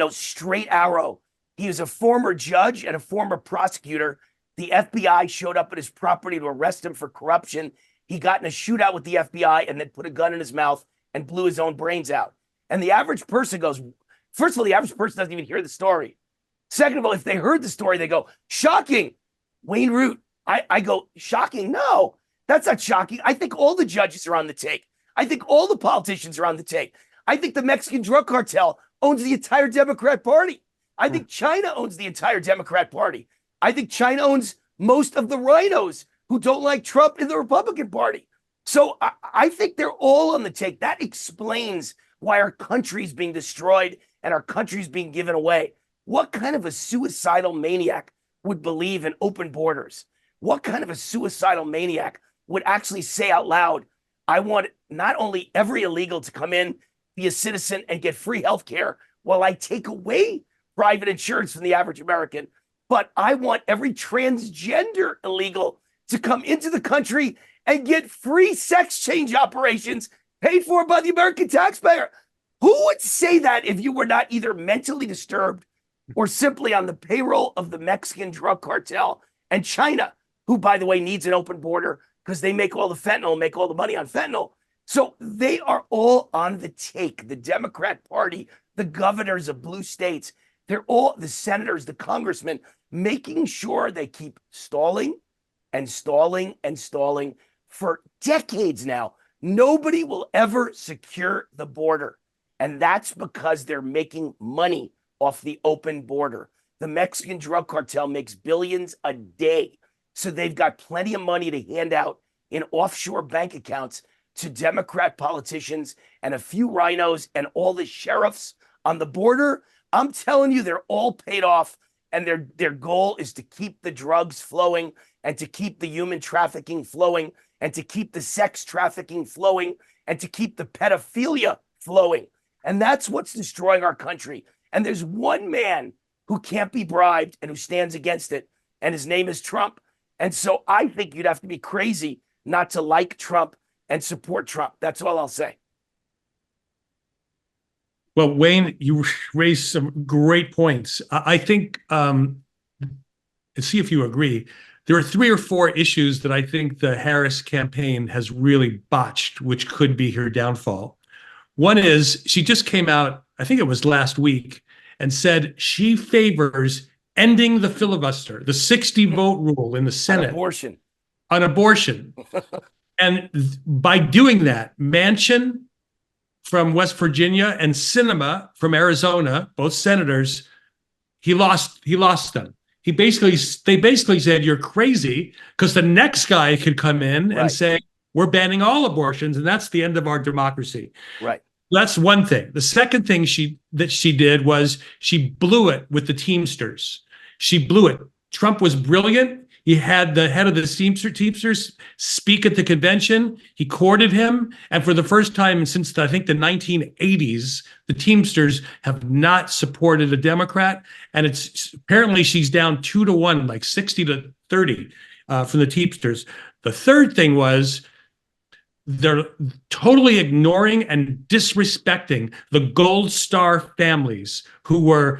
S3: straight arrow. He was a former judge and a former prosecutor. The FBI showed up at his property to arrest him for corruption. He got in a shootout with the FBI and then put a gun in his mouth and blew his own brains out. And the average person goes, first of all, the average person doesn't even hear the story. Second of all, if they heard the story, they go, shocking. Wayne Root. I go, shocking? No, that's not shocking. I think all the judges are on the take. I think all the politicians are on the take. I think the Mexican drug cartel owns the entire Democrat Party. I think China owns the entire Democrat Party. I think China owns most of the rhinos who don't like Trump in the Republican Party. So I think they're all on the take. That explains why our country's being destroyed and our country's being given away. What kind of a suicidal maniac would believe in open borders? What kind of a suicidal maniac would actually say out loud, I want not only every illegal to come in, be a citizen, and get free health care while I take away private insurance from the average American, but I want every transgender illegal to come into the country and get free sex change operations paid for by the American taxpayer. Who would say that if you were not either mentally disturbed or simply on the payroll of the Mexican drug cartel and China, who, by the way, needs an open border because they make all the fentanyl, make all the money on fentanyl. So they are all on the take. The Democrat Party, the governors of blue states, they're all the senators, the congressmen, making sure they keep stalling and stalling and stalling for decades now. Nobody will ever secure the border. And that's because they're making money off the open border. The Mexican drug cartel makes billions a day. So they've got plenty of money to hand out in offshore bank accounts to Democrat politicians and a few rhinos and all the sheriffs on the border. I'm telling you, they're all paid off. And their goal is to keep the drugs flowing and to keep the human trafficking flowing and to keep the sex trafficking flowing and to keep the pedophilia flowing. And that's what's destroying our country. And there's one man who can't be bribed and who stands against it. And his name is Trump. And so I think you'd have to be crazy not to like Trump and support Trump. That's all I'll say.
S1: Well, Wayne, you raised some great points. I think, and see if you agree, there are 3 or 4 issues that I think the Harris campaign has really botched, which could be her downfall. One is she just came out, I think it was last week, and said she favors ending the filibuster, the 60-vote rule in the Senate on abortion. And by doing that, Manchin from West Virginia and Sinema from Arizona, both senators, he lost them. They basically said, you're crazy, because the next guy could come in and say, we're banning all abortions, and that's the end of our democracy.
S3: Right.
S1: That's one thing. The second thing she did was she blew it with the Teamsters. She blew it. Trump was brilliant. He had the head of the Teamsters speak at the convention. He courted him. And for the first time since, I think, the 1980s, the Teamsters have not supported a Democrat. And apparently she's down 2-1, like 60-30 from the Teamsters. The third thing was they're totally ignoring and disrespecting the Gold Star families who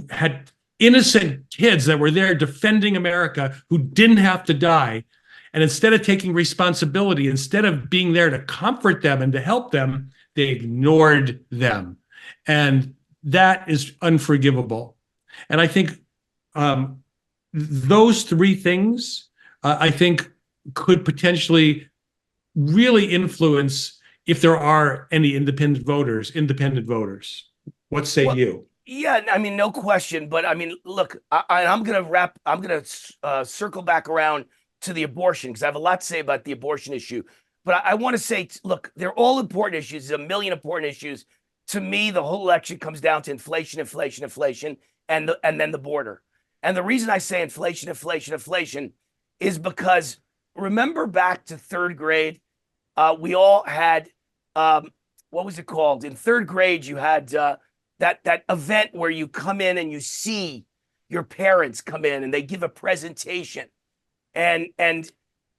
S1: had innocent kids that were there defending America, who didn't have to die. And instead of taking responsibility, instead of being there to comfort them and to help them, they ignored them. And that is unforgivable. And I think those 3 things, I think, could potentially really influence if there are any independent voters. What say you?
S3: Yeah, I mean, no question. But I mean, look, I'm going to circle back around to the abortion, because I have a lot to say about the abortion issue. But I want to say, look, they're all important issues. There's a million important issues. To me, the whole election comes down to inflation, and then the border. And the reason I say inflation is because, remember back to 3rd grade, we all had, what was it called? In 3rd grade, you had that event where you come in and you see your parents come in and they give a presentation, and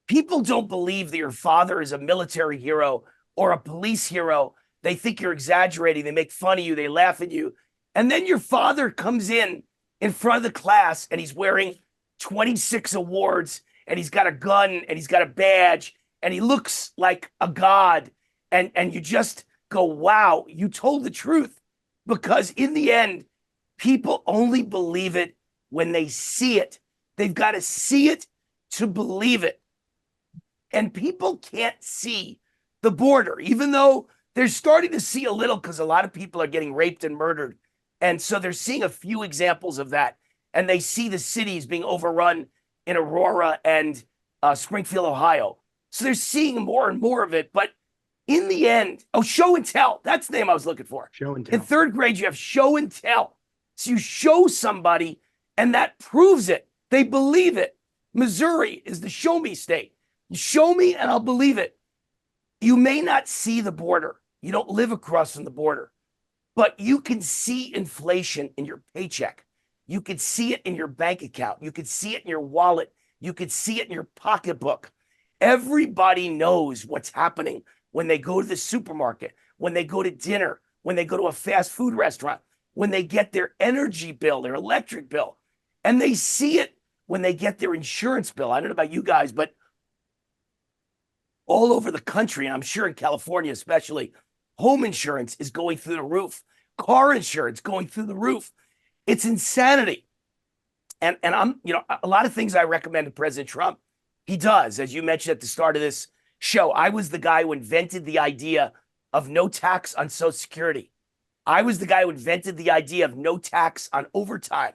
S3: people don't believe that your father is a military hero or a police hero. They think you're exaggerating. They make fun of you. They laugh at you. And then your father comes in front of the class, and he's wearing 26 awards, and he's got a gun, and he's got a badge, and he looks like a god. And you just go, wow, you told the truth. Because in the end, people only believe it when they see it. They've got to see it to believe it. And people can't see the border, even though they're starting to see a little, because a lot of people are getting raped and murdered. And so they're seeing a few examples of that. And they see the cities being overrun in Aurora and Springfield, Ohio. So they're seeing more and more of it. But in the end, show and tell. That's the name I was looking for.
S2: Show and tell.
S3: In 3rd grade, you have show and tell. So you show somebody, and that proves it. They believe it. Missouri is the show me state. You show me, and I'll believe it. You may not see the border. You don't live across from the border. But you can see inflation in your paycheck. You could see it in your bank account. You could see it in your wallet. You could see it in your pocketbook. Everybody knows what's happening when they go to the supermarket, when they go to dinner, when they go to a fast food restaurant, when they get their energy bill, their electric bill. And they see it when they get their insurance bill. I don't know about you guys, but all over the country, and I'm sure in California especially, home insurance is going through the roof. Car insurance going through the roof. It's insanity. And I'm, a lot of things I recommend to President Trump, he does. As you mentioned at the start of this show, I was the guy who invented the idea of no tax on Social Security. I was the guy who invented the idea of no tax on overtime.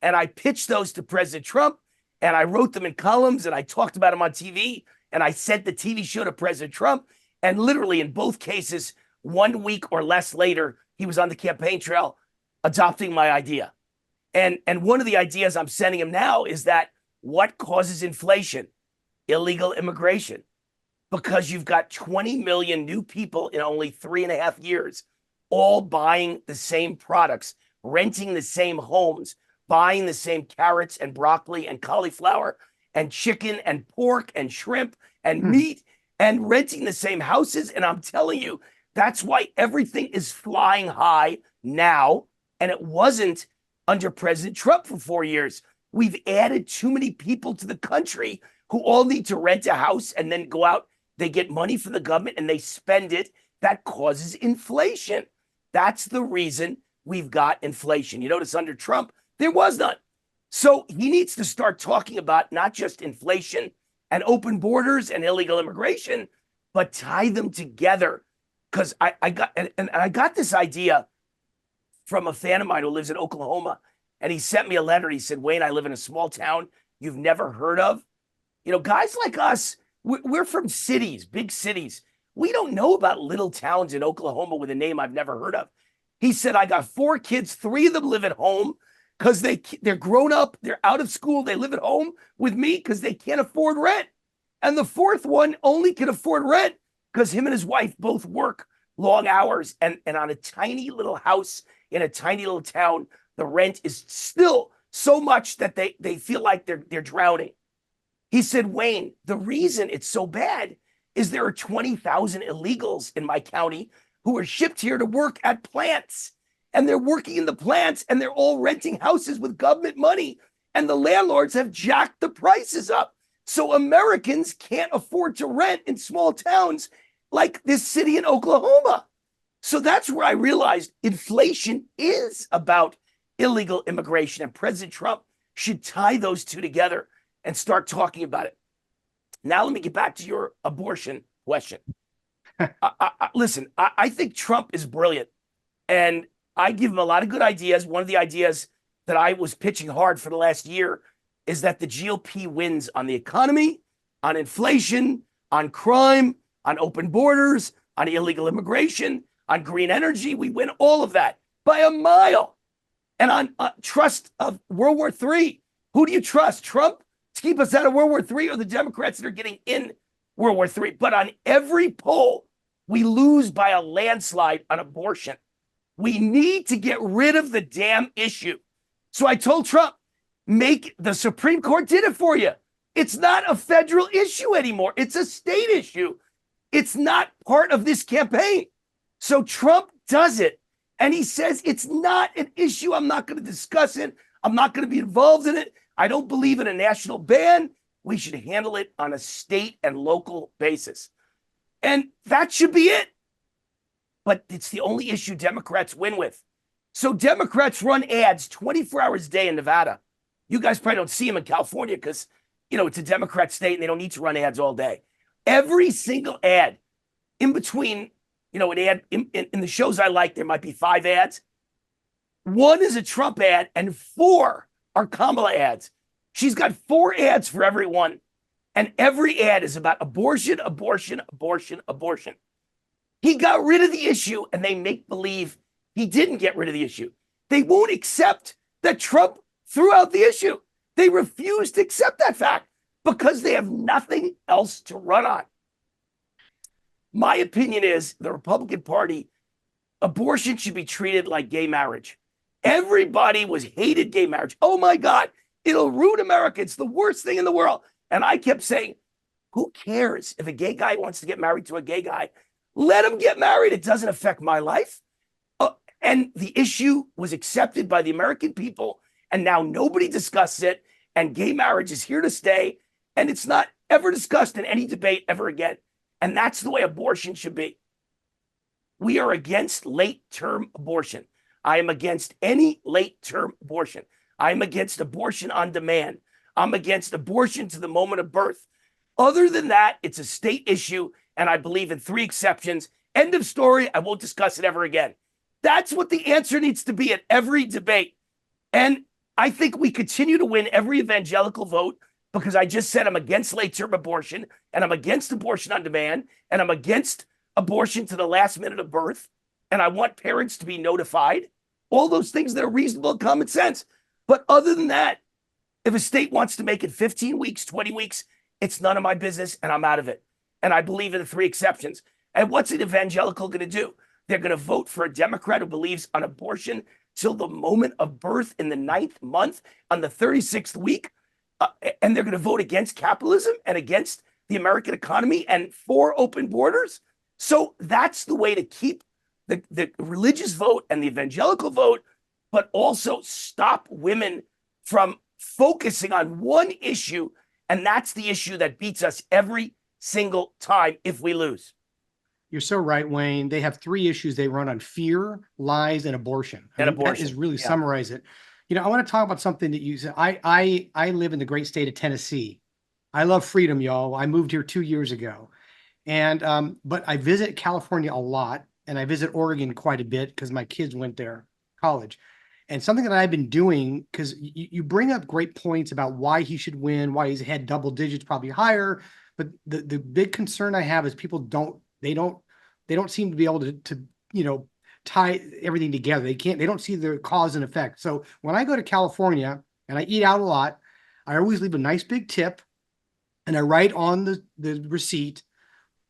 S3: And I pitched those to President Trump, and I wrote them in columns, and I talked about them on TV, and I sent the TV show to President Trump. And literally in both cases, 1 week or less later, he was on the campaign trail adopting my idea. And one of the ideas I'm sending him now is that what causes inflation? Illegal immigration. Because you've got 20 million new people in only 3.5 years, all buying the same products, renting the same homes, buying the same carrots and broccoli and cauliflower and chicken and pork and shrimp and meat, and renting the same houses. And I'm telling you, that's why everything is flying high now. And it wasn't under President Trump for 4 years. We've added too many people to the country who all need to rent a house and then go out. They get money from the government and they spend it. That causes inflation. That's the reason we've got inflation. You notice under Trump, there was none. So he needs to start talking about not just inflation and open borders and illegal immigration, but tie them together. Because I got this idea from a fan of mine who lives in Oklahoma, and he sent me a letter. He said, Wayne, I live in a small town you've never heard of. You know, guys like us, we're from cities, big cities. We don't know about little towns in Oklahoma with a name I've never heard of. He said, I got 4 kids, 3 of them live at home because they're grown up, they're out of school, they live at home with me because they can't afford rent. And the 4th one only can afford rent because him and his wife both work long hours. And on a tiny little house in a tiny little town, the rent is still so much that they feel like they're drowning. He said, Wayne, the reason it's so bad is there are 20,000 illegals in my county who are shipped here to work at plants. And they're working in the plants and they're all renting houses with government money. And the landlords have jacked the prices up. So Americans can't afford to rent in small towns like this city in Oklahoma. So that's where I realized inflation is about illegal immigration. And President Trump should tie those two together and start talking about it. Now, let me get back to your abortion question. Listen, I think Trump is brilliant. And I give him a lot of good ideas. One of the ideas that I was pitching hard for the last year is that the GOP wins on the economy, on inflation, on crime, on open borders, on illegal immigration, on green energy. We win all of that by a mile. And on trust of World War III. Who do you trust? Trump to keep us out of World War III or the Democrats that are getting in World War III? But on every poll, we lose by a landslide on abortion. We need to get rid of the damn issue. So I told Trump, make the Supreme Court did it for you. It's not a federal issue anymore. It's a state issue. It's not part of this campaign. So Trump does it. And he says, it's not an issue. I'm not going to discuss it. I'm not going to be involved in it. I don't believe in a national ban. We should handle it on a state and local basis. And that should be it. But it's the only issue Democrats win with. So Democrats run ads 24 hours a day in Nevada. You guys probably don't see them in California because, you know, it's a Democrat state and they don't need to run ads all day. Every single ad in between, you know, an ad in the shows I like, there might be 5 ads. 1 is a Trump ad and 4 are Kamala ads. She's got 4 ads for everyone. And every ad is about abortion, abortion, abortion, abortion. He got rid of the issue and they make believe he didn't get rid of the issue. They won't accept that Trump threw out the issue. They refuse to accept that fact because they have nothing else to run on. My opinion is the Republican Party, abortion should be treated like gay marriage. Everybody hated gay marriage. Oh my God, it'll ruin America. It's the worst thing in the world. And I kept saying, who cares if a gay guy wants to get married to a gay guy? Let him get married. It doesn't affect my life. And the issue was accepted by the American people. And now nobody discusses it. And gay marriage is here to stay. And it's not ever discussed in any debate ever again. And that's the way abortion should be. We are against late-term abortion. I am against any late-term abortion. I am against abortion on demand. I'm against abortion to the moment of birth. Other than that, it's a state issue, and I believe in 3 exceptions. End of story. I won't discuss it ever again. That's what the answer needs to be at every debate. And I think we continue to win every evangelical vote because I just said I'm against late-term abortion, and I'm against abortion on demand, and I'm against abortion to the last minute of birth, and I want parents to be notified. All those things that are reasonable and common sense. But other than that, if a state wants to make it 15 weeks, 20 weeks, it's none of my business, and I'm out of it. And I believe in the 3 exceptions. And what's an evangelical going to do? They're going to vote for a Democrat who believes on abortion till the moment of birth in the 9th month on the 36th week. And they're going to vote against capitalism and against the American economy and for open borders. So that's the way to keep the religious vote and the evangelical vote, but also stop women from focusing on one issue, and that's the issue that beats us every single time if we lose.
S2: You're so right, Wayne. They have three issues they run on: fear, lies, and abortion. That is really summarize it. You know, I want to talk about something that you said. I live in the great state of Tennessee. I love freedom, y'all. I moved here 2 years ago. And but I visit California a lot, and I visit Oregon quite a bit because my kids went there, college. And something that I've been doing, because you bring up great points about why he should win, why he's had double digits, probably higher. But the big concern I have is people don't seem to be able to tie everything together. They don't see the cause and effect. So when I go to California and I eat out a lot, I always leave a nice big tip, and I write on the receipt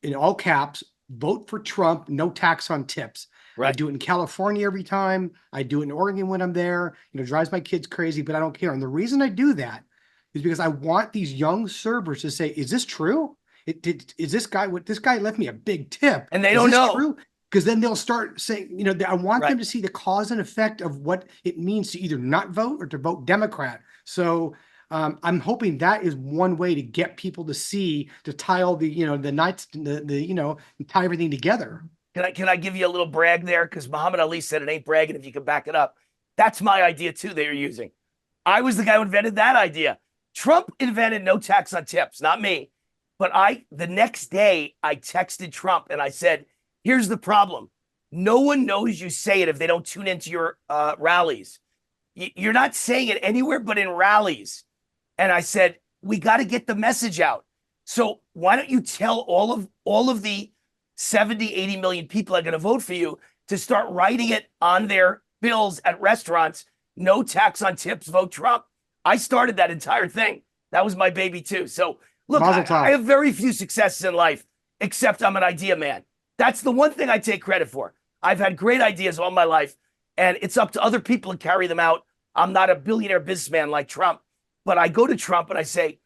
S2: in all caps, vote for Trump, no tax on tips. Right. I do it in California every time. I do it in Oregon when I'm there. Drives my kids crazy, but I don't care. And the reason I do that is because I want these young servers to say, is this true? Is this guy, this guy left me a big tip.
S3: And they don't know.
S2: True? Because then they'll start saying, I want them to see the cause and effect of what it means to either not vote or to vote Democrat. So I'm hoping that is one way to get people to see, to tie all the, the knots, tie everything together.
S3: Can I give you a little brag there? Because Muhammad Ali said it ain't bragging if you can back it up. That's my idea too they are using. I was the guy who invented that idea. Trump invented no tax on tips, not me. But the next day I texted Trump and I said, here's the problem. No one knows you say it if they don't tune into your rallies. You're not saying it anywhere but in rallies. And I said, we got to get the message out. So why don't you tell all of the 70, 80 million people that are going to vote for you to start writing it on their bills at restaurants, no tax on tips, vote Trump. I started that entire thing. That was my baby too. So look, I have very few successes in life, except I'm an idea man. That's the one thing I take credit for. I've had great ideas all my life, and it's up to other people to carry them out. I'm not a billionaire businessman like Trump, but I go to Trump and I say,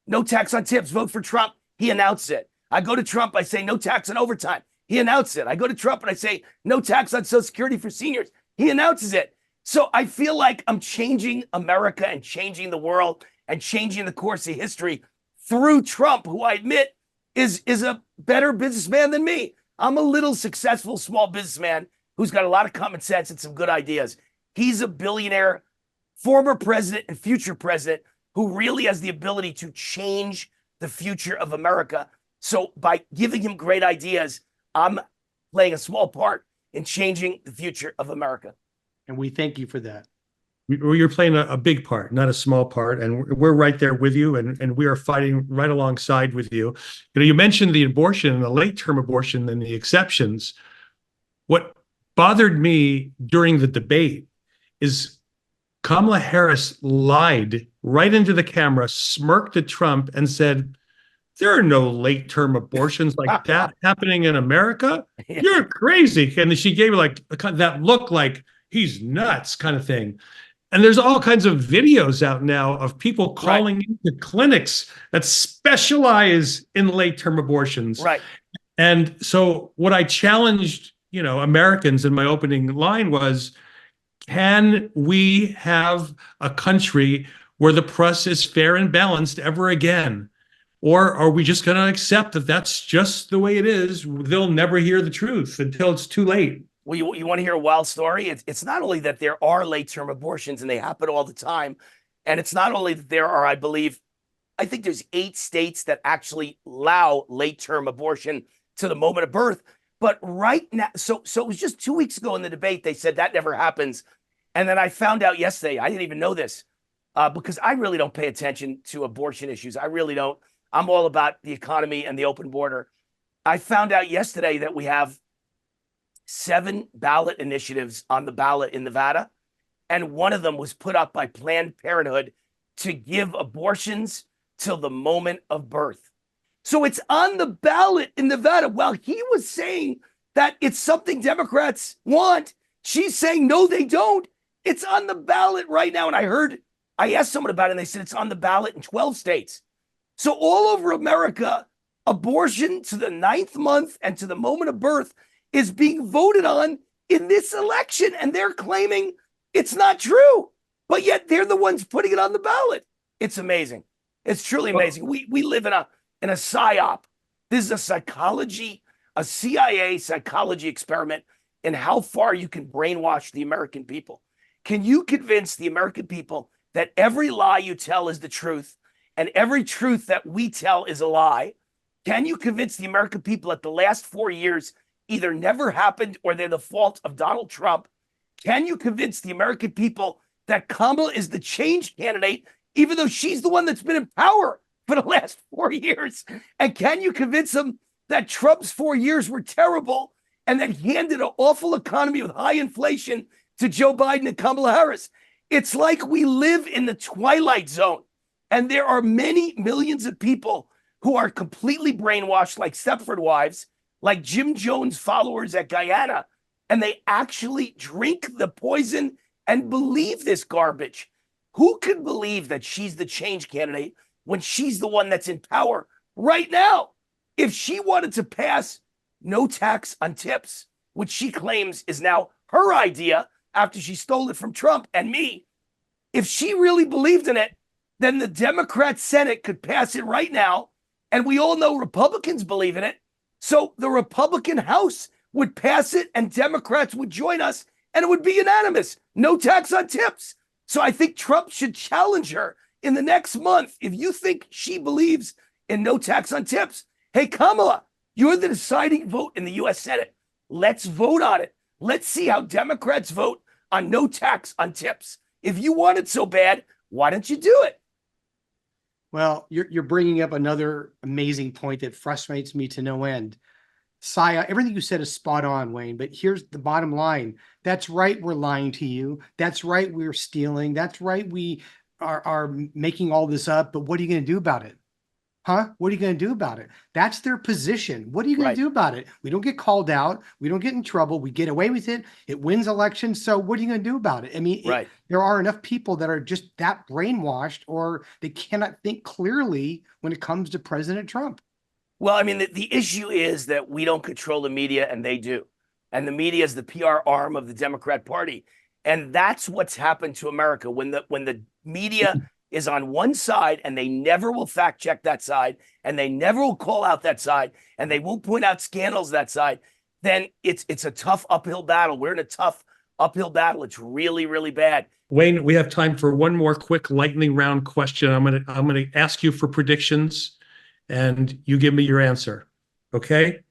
S3: no tax on tips, vote for Trump. He announced it. I go to Trump, I say, no tax on overtime. He announced it. I go to Trump and I say, no tax on Social Security for seniors. He announces it. So I feel like I'm changing America and changing the world and changing the course of history through Trump, who I admit is a better businessman than me. I'm a little successful small businessman who's got a lot of common sense and some good ideas. He's a billionaire, former president and future president who really has the ability to change the future of America. So by giving him great ideas, I'm playing a small part in changing the future of America.
S2: And we thank you for that.
S1: You're playing a big part, not a small part, and we're right there with you, and we are fighting right alongside with you. You mentioned the abortion and the late-term abortion and the exceptions. What bothered me during the debate is Kamala Harris lied right into the camera, smirked at Trump, and said, there are no late-term abortions like that happening in America. You're crazy. And she gave like that look like he's nuts kind of thing. And there's all kinds of videos out now of people calling into clinics that specialize in late-term abortions.
S3: Right.
S1: And so what I challenged, Americans in my opening line was, can we have a country where the press is fair and balanced ever again? Or are we just going to accept that that's just the way it is? They'll never hear the truth until it's too late.
S3: Well, you want to hear a wild story? It's not only that there are late-term abortions and they happen all the time. And it's not only that there are, I think there's 8 states that actually allow late-term abortion to the moment of birth. But right now, so it was just 2 weeks ago in the debate, they said that never happens. And then I found out yesterday, I didn't even know this, because I really don't pay attention to abortion issues. I really don't. I'm all about the economy and the open border. I found out yesterday that we have 7 ballot initiatives on the ballot in Nevada, and one of them was put up by Planned Parenthood to give abortions till the moment of birth. So it's on the ballot in Nevada. While he was saying that it's something Democrats want, she's saying, no, they don't. It's on the ballot right now. And I asked someone about it, and they said it's on the ballot in 12 states. So all over America, abortion to the 9th month and to the moment of birth is being voted on in this election. And they're claiming it's not true. but yet they're the ones putting it on the ballot. It's amazing. It's truly amazing. We live in a psyop. This is a psychology, a CIA psychology experiment in how far you can brainwash the American people. Can you convince the American people that every lie you tell is the truth and every truth that we tell is a lie? Can you convince the American people that the last 4 years either never happened or they're the fault of Donald Trump? Can you convince the American people that Kamala is the change candidate, even though she's the one that's been in power for the last 4 years? And can you convince them that Trump's 4 years were terrible and that he handed an awful economy with high inflation to Joe Biden and Kamala Harris? It's like we live in the twilight zone, and there are many millions of people who are completely brainwashed, like Stepford wives, like Jim Jones followers at Guyana, and they actually drink the poison and believe this garbage. Who could believe that she's the change candidate when she's the one that's in power right now? If she wanted to pass no tax on tips, which she claims is now her idea after she stole it from Trump and me, if she really believed in it, then the Democrat Senate could pass it right now. And we all know Republicans believe in it. So the Republican House would pass it and Democrats would join us and it would be unanimous. No tax on tips. So I think Trump should challenge her in the next month. If you think she believes in no tax on tips, hey, Kamala, you're the deciding vote in the U.S. Senate. Let's vote on it. Let's see how Democrats vote on no tax on tips. If you want it so bad, why don't you do it?
S2: Well, you're bringing up another amazing point that frustrates me to no end. Everything you said is spot on, Wayne, but here's the bottom line. That's right, we're lying to you. That's right, we're stealing. That's right, we are making all this up, but what are you going to do about it? Huh? What are you going to do about it? That's their position. What are you going to do about it? We don't get called out. We don't get in trouble. We get away with it. It wins elections. So what are you going to do about it? I mean, there are enough people that are just that brainwashed, or they cannot think clearly when it comes to President Trump.
S3: Well, I mean, the issue is that we don't control the media and they do. And the media is the PR arm of the Democrat Party. And that's what's happened to America. When the media is on one side and they never will fact check that side and they never will call out that side and they won't point out scandals that side, then it's a tough uphill battle. We're in a tough uphill battle. It's really, really bad.
S1: Wayne, we have time for one more quick lightning round question. I'm gonna ask you for predictions and you give me your answer. Okay?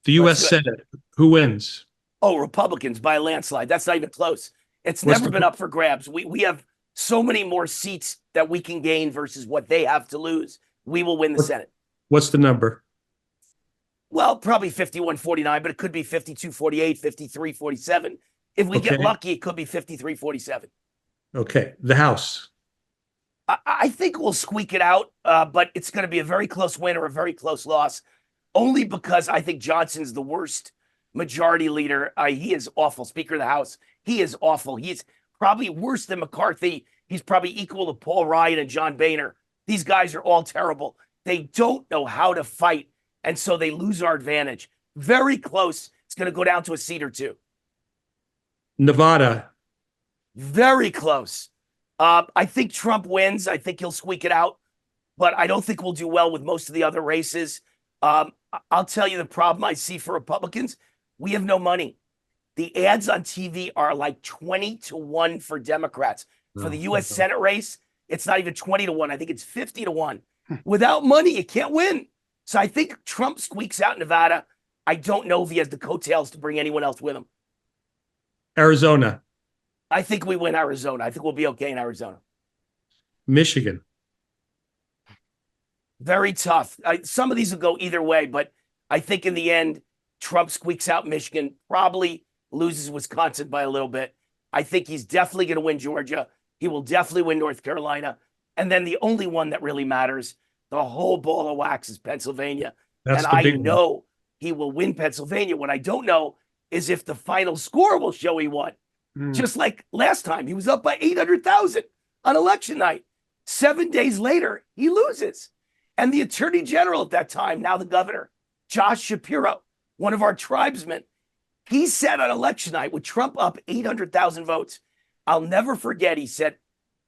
S1: The U.S. Senate, who wins?
S3: Oh, Republicans by a landslide. That's not even close. It's never been up for grabs. We have so many more seats that we can gain versus what they have to lose. We will win the Senate.
S1: What's the number?
S3: Well, probably 51-49, but it could be 52-48, 53-47. If we get lucky, it could be 53-47.
S1: Okay. The House.
S3: I think we'll squeak it out, but it's going to be a very close win or a very close loss, only because I think Johnson's the worst majority leader. He is awful. Speaker of the House. He is awful. He's probably worse than McCarthy. He's probably equal to Paul Ryan and John Boehner. These guys are all terrible. They don't know how to fight, and so they lose our advantage. Very close. It's going to go down to a seat or two.
S1: Nevada.
S3: Very close. I think Trump wins. I think he'll squeak it out, but I don't think we'll do well with most of the other races. I'll tell you the problem I see for Republicans. We have no money. The ads on TV are like 20-1 for Democrats. For the U.S. Senate race, it's not even 20-1. I think it's 50-1. Without money, you can't win. So I think Trump squeaks out Nevada. I don't know if he has the coattails to bring anyone else with him.
S1: Arizona.
S3: I think we win Arizona. I think we'll be okay in Arizona.
S1: Michigan.
S3: Very tough. Some of these will go either way, but I think in the end, Trump squeaks out Michigan, probably loses Wisconsin by a little bit. I think he's definitely going to win Georgia. He will definitely win North Carolina. And then the only one that really matters, the whole ball of wax, is Pennsylvania. And I know he will win Pennsylvania. What I don't know is if the final score will show he won. Just like last time, he was up by 800,000 on election night. 7 days later, he loses. And the attorney general at that time, now the governor, Josh Shapiro, one of our tribesmen, he said on election night, with Trump up 800,000 votes, I'll never forget, he said,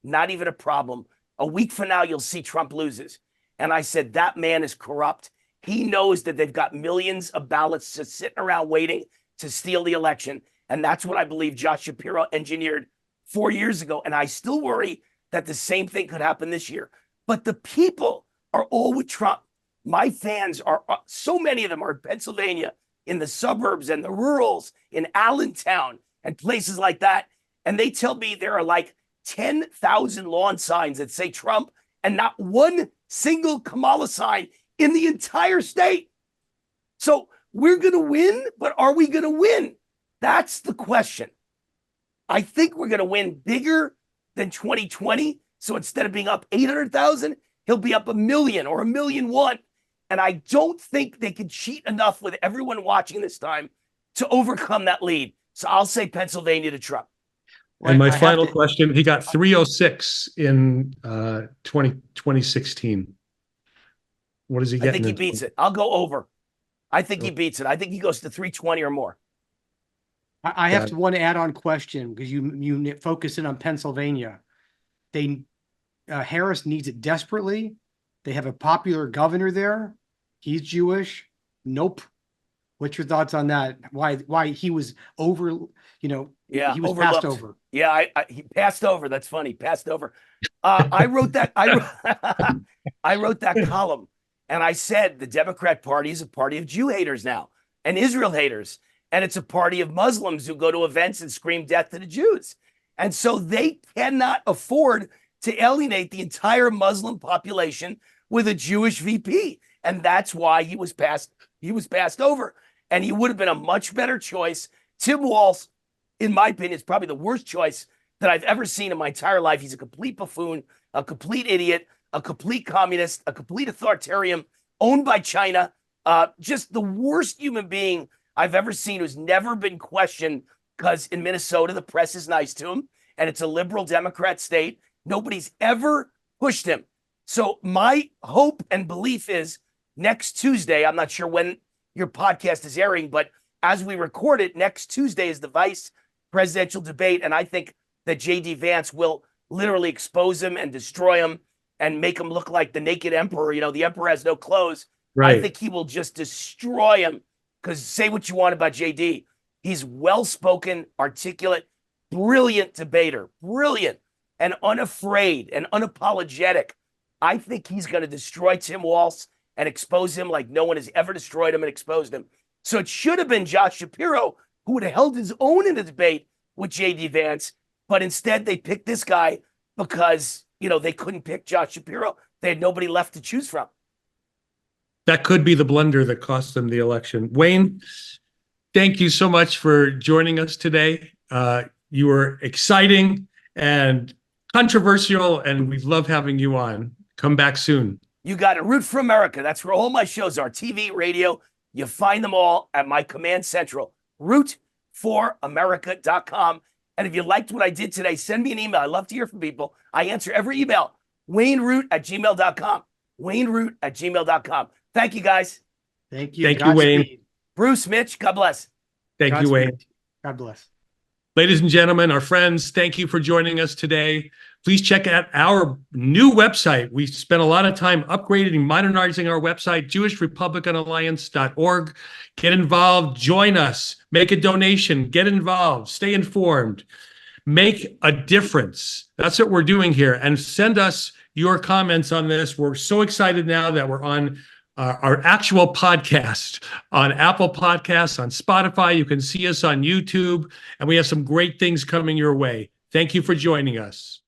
S3: not even a problem. A week from now, you'll see Trump loses. And I said, that man is corrupt. He knows that they've got millions of ballots just sitting around waiting to steal the election. And that's what I believe Josh Shapiro engineered 4 years ago. And I still worry that the same thing could happen this year. But the people are all with Trump. My fans are, so many of them are in Pennsylvania, in the suburbs and the rurals, in Allentown and places like that. And they tell me there are like 10,000 lawn signs that say Trump and not one single Kamala sign in the entire state. So we're going to win, but are we going to win? That's the question. I think we're going to win bigger than 2020. So instead of being up 800,000, he'll be up 1 million or 1,000,001. And I don't think they can cheat enough with everyone watching this time to overcome that lead. So I'll say Pennsylvania to Trump.
S1: And my final question, he got 306 in 2016. What does he get?
S3: I think he beats it. I'll go over. I think he beats it. I think he goes to 320 or more.
S2: I have one add-on question because you focus in on Pennsylvania. Harris needs it desperately. They have a popular governor there. He's Jewish. Nope. What's your thoughts on that? Why he was over,
S3: Yeah,
S2: he was
S3: overlooked.
S2: passed over.
S3: Yeah, he passed over. That's funny. Passed over. I wrote that. I wrote that column, and I said the Democrat Party is a party of Jew haters now and Israel haters, and it's a party of Muslims who go to events and scream death to the Jews, and so they cannot afford to alienate the entire Muslim population with a Jewish VP, and that's why he was passed. He was passed over, and he would have been a much better choice. Tim Walz, in my opinion, is probably the worst choice that I've ever seen in my entire life. He's a complete buffoon, a complete idiot, a complete communist, a complete authoritarian, owned by China. Just the worst human being I've ever seen, who's never been questioned, because in Minnesota, the press is nice to him, and it's a liberal Democrat state. Nobody's ever pushed him. So my hope and belief is next Tuesday, I'm not sure when your podcast is airing, but as we record it, next Tuesday is the vice presidential debate. And I think that J.D. Vance will literally expose him and destroy him and make him look like the naked emperor. The emperor has no clothes. Right. I think he will just destroy him, because say what you want about J.D., he's well-spoken, articulate, brilliant debater, brilliant and unafraid and unapologetic. I think he's going to destroy Tim Walz and expose him like no one has ever destroyed him and exposed him. So it should have been Josh Shapiro who would have held his own in the debate with J.D. Vance, but instead they picked this guy because, they couldn't pick Josh Shapiro. They had nobody left to choose from.
S1: That could be the blunder that cost them the election. Wayne, thank you so much for joining us today. You were exciting and controversial, and we love having you on. Come back soon.
S3: You got it. Root for America. That's where all my shows are. TV, radio. You find them all at my command central, rootforamerica.com. And if you liked what I did today, send me an email. I love to hear from people. I answer every email. WayneRoot@gmail.com. WayneRoot@gmail.com. Thank you, guys.
S2: Thank you.
S1: Thank you, Wayne.
S3: Bruce, Mitch, God bless.
S1: Thank you, Wayne.
S2: God bless.
S1: Ladies and gentlemen, our friends, thank you for joining us today. Please check out our new website. We spent a lot of time upgrading and modernizing our website, jewishrepublicanalliance.org. Get involved, join us, make a donation, get involved, stay informed, make a difference. That's what we're doing here. And send us your comments on this. We're so excited now that we're on our actual podcast on Apple Podcasts, on Spotify. You can see us on YouTube, and we have some great things coming your way. Thank you for joining us.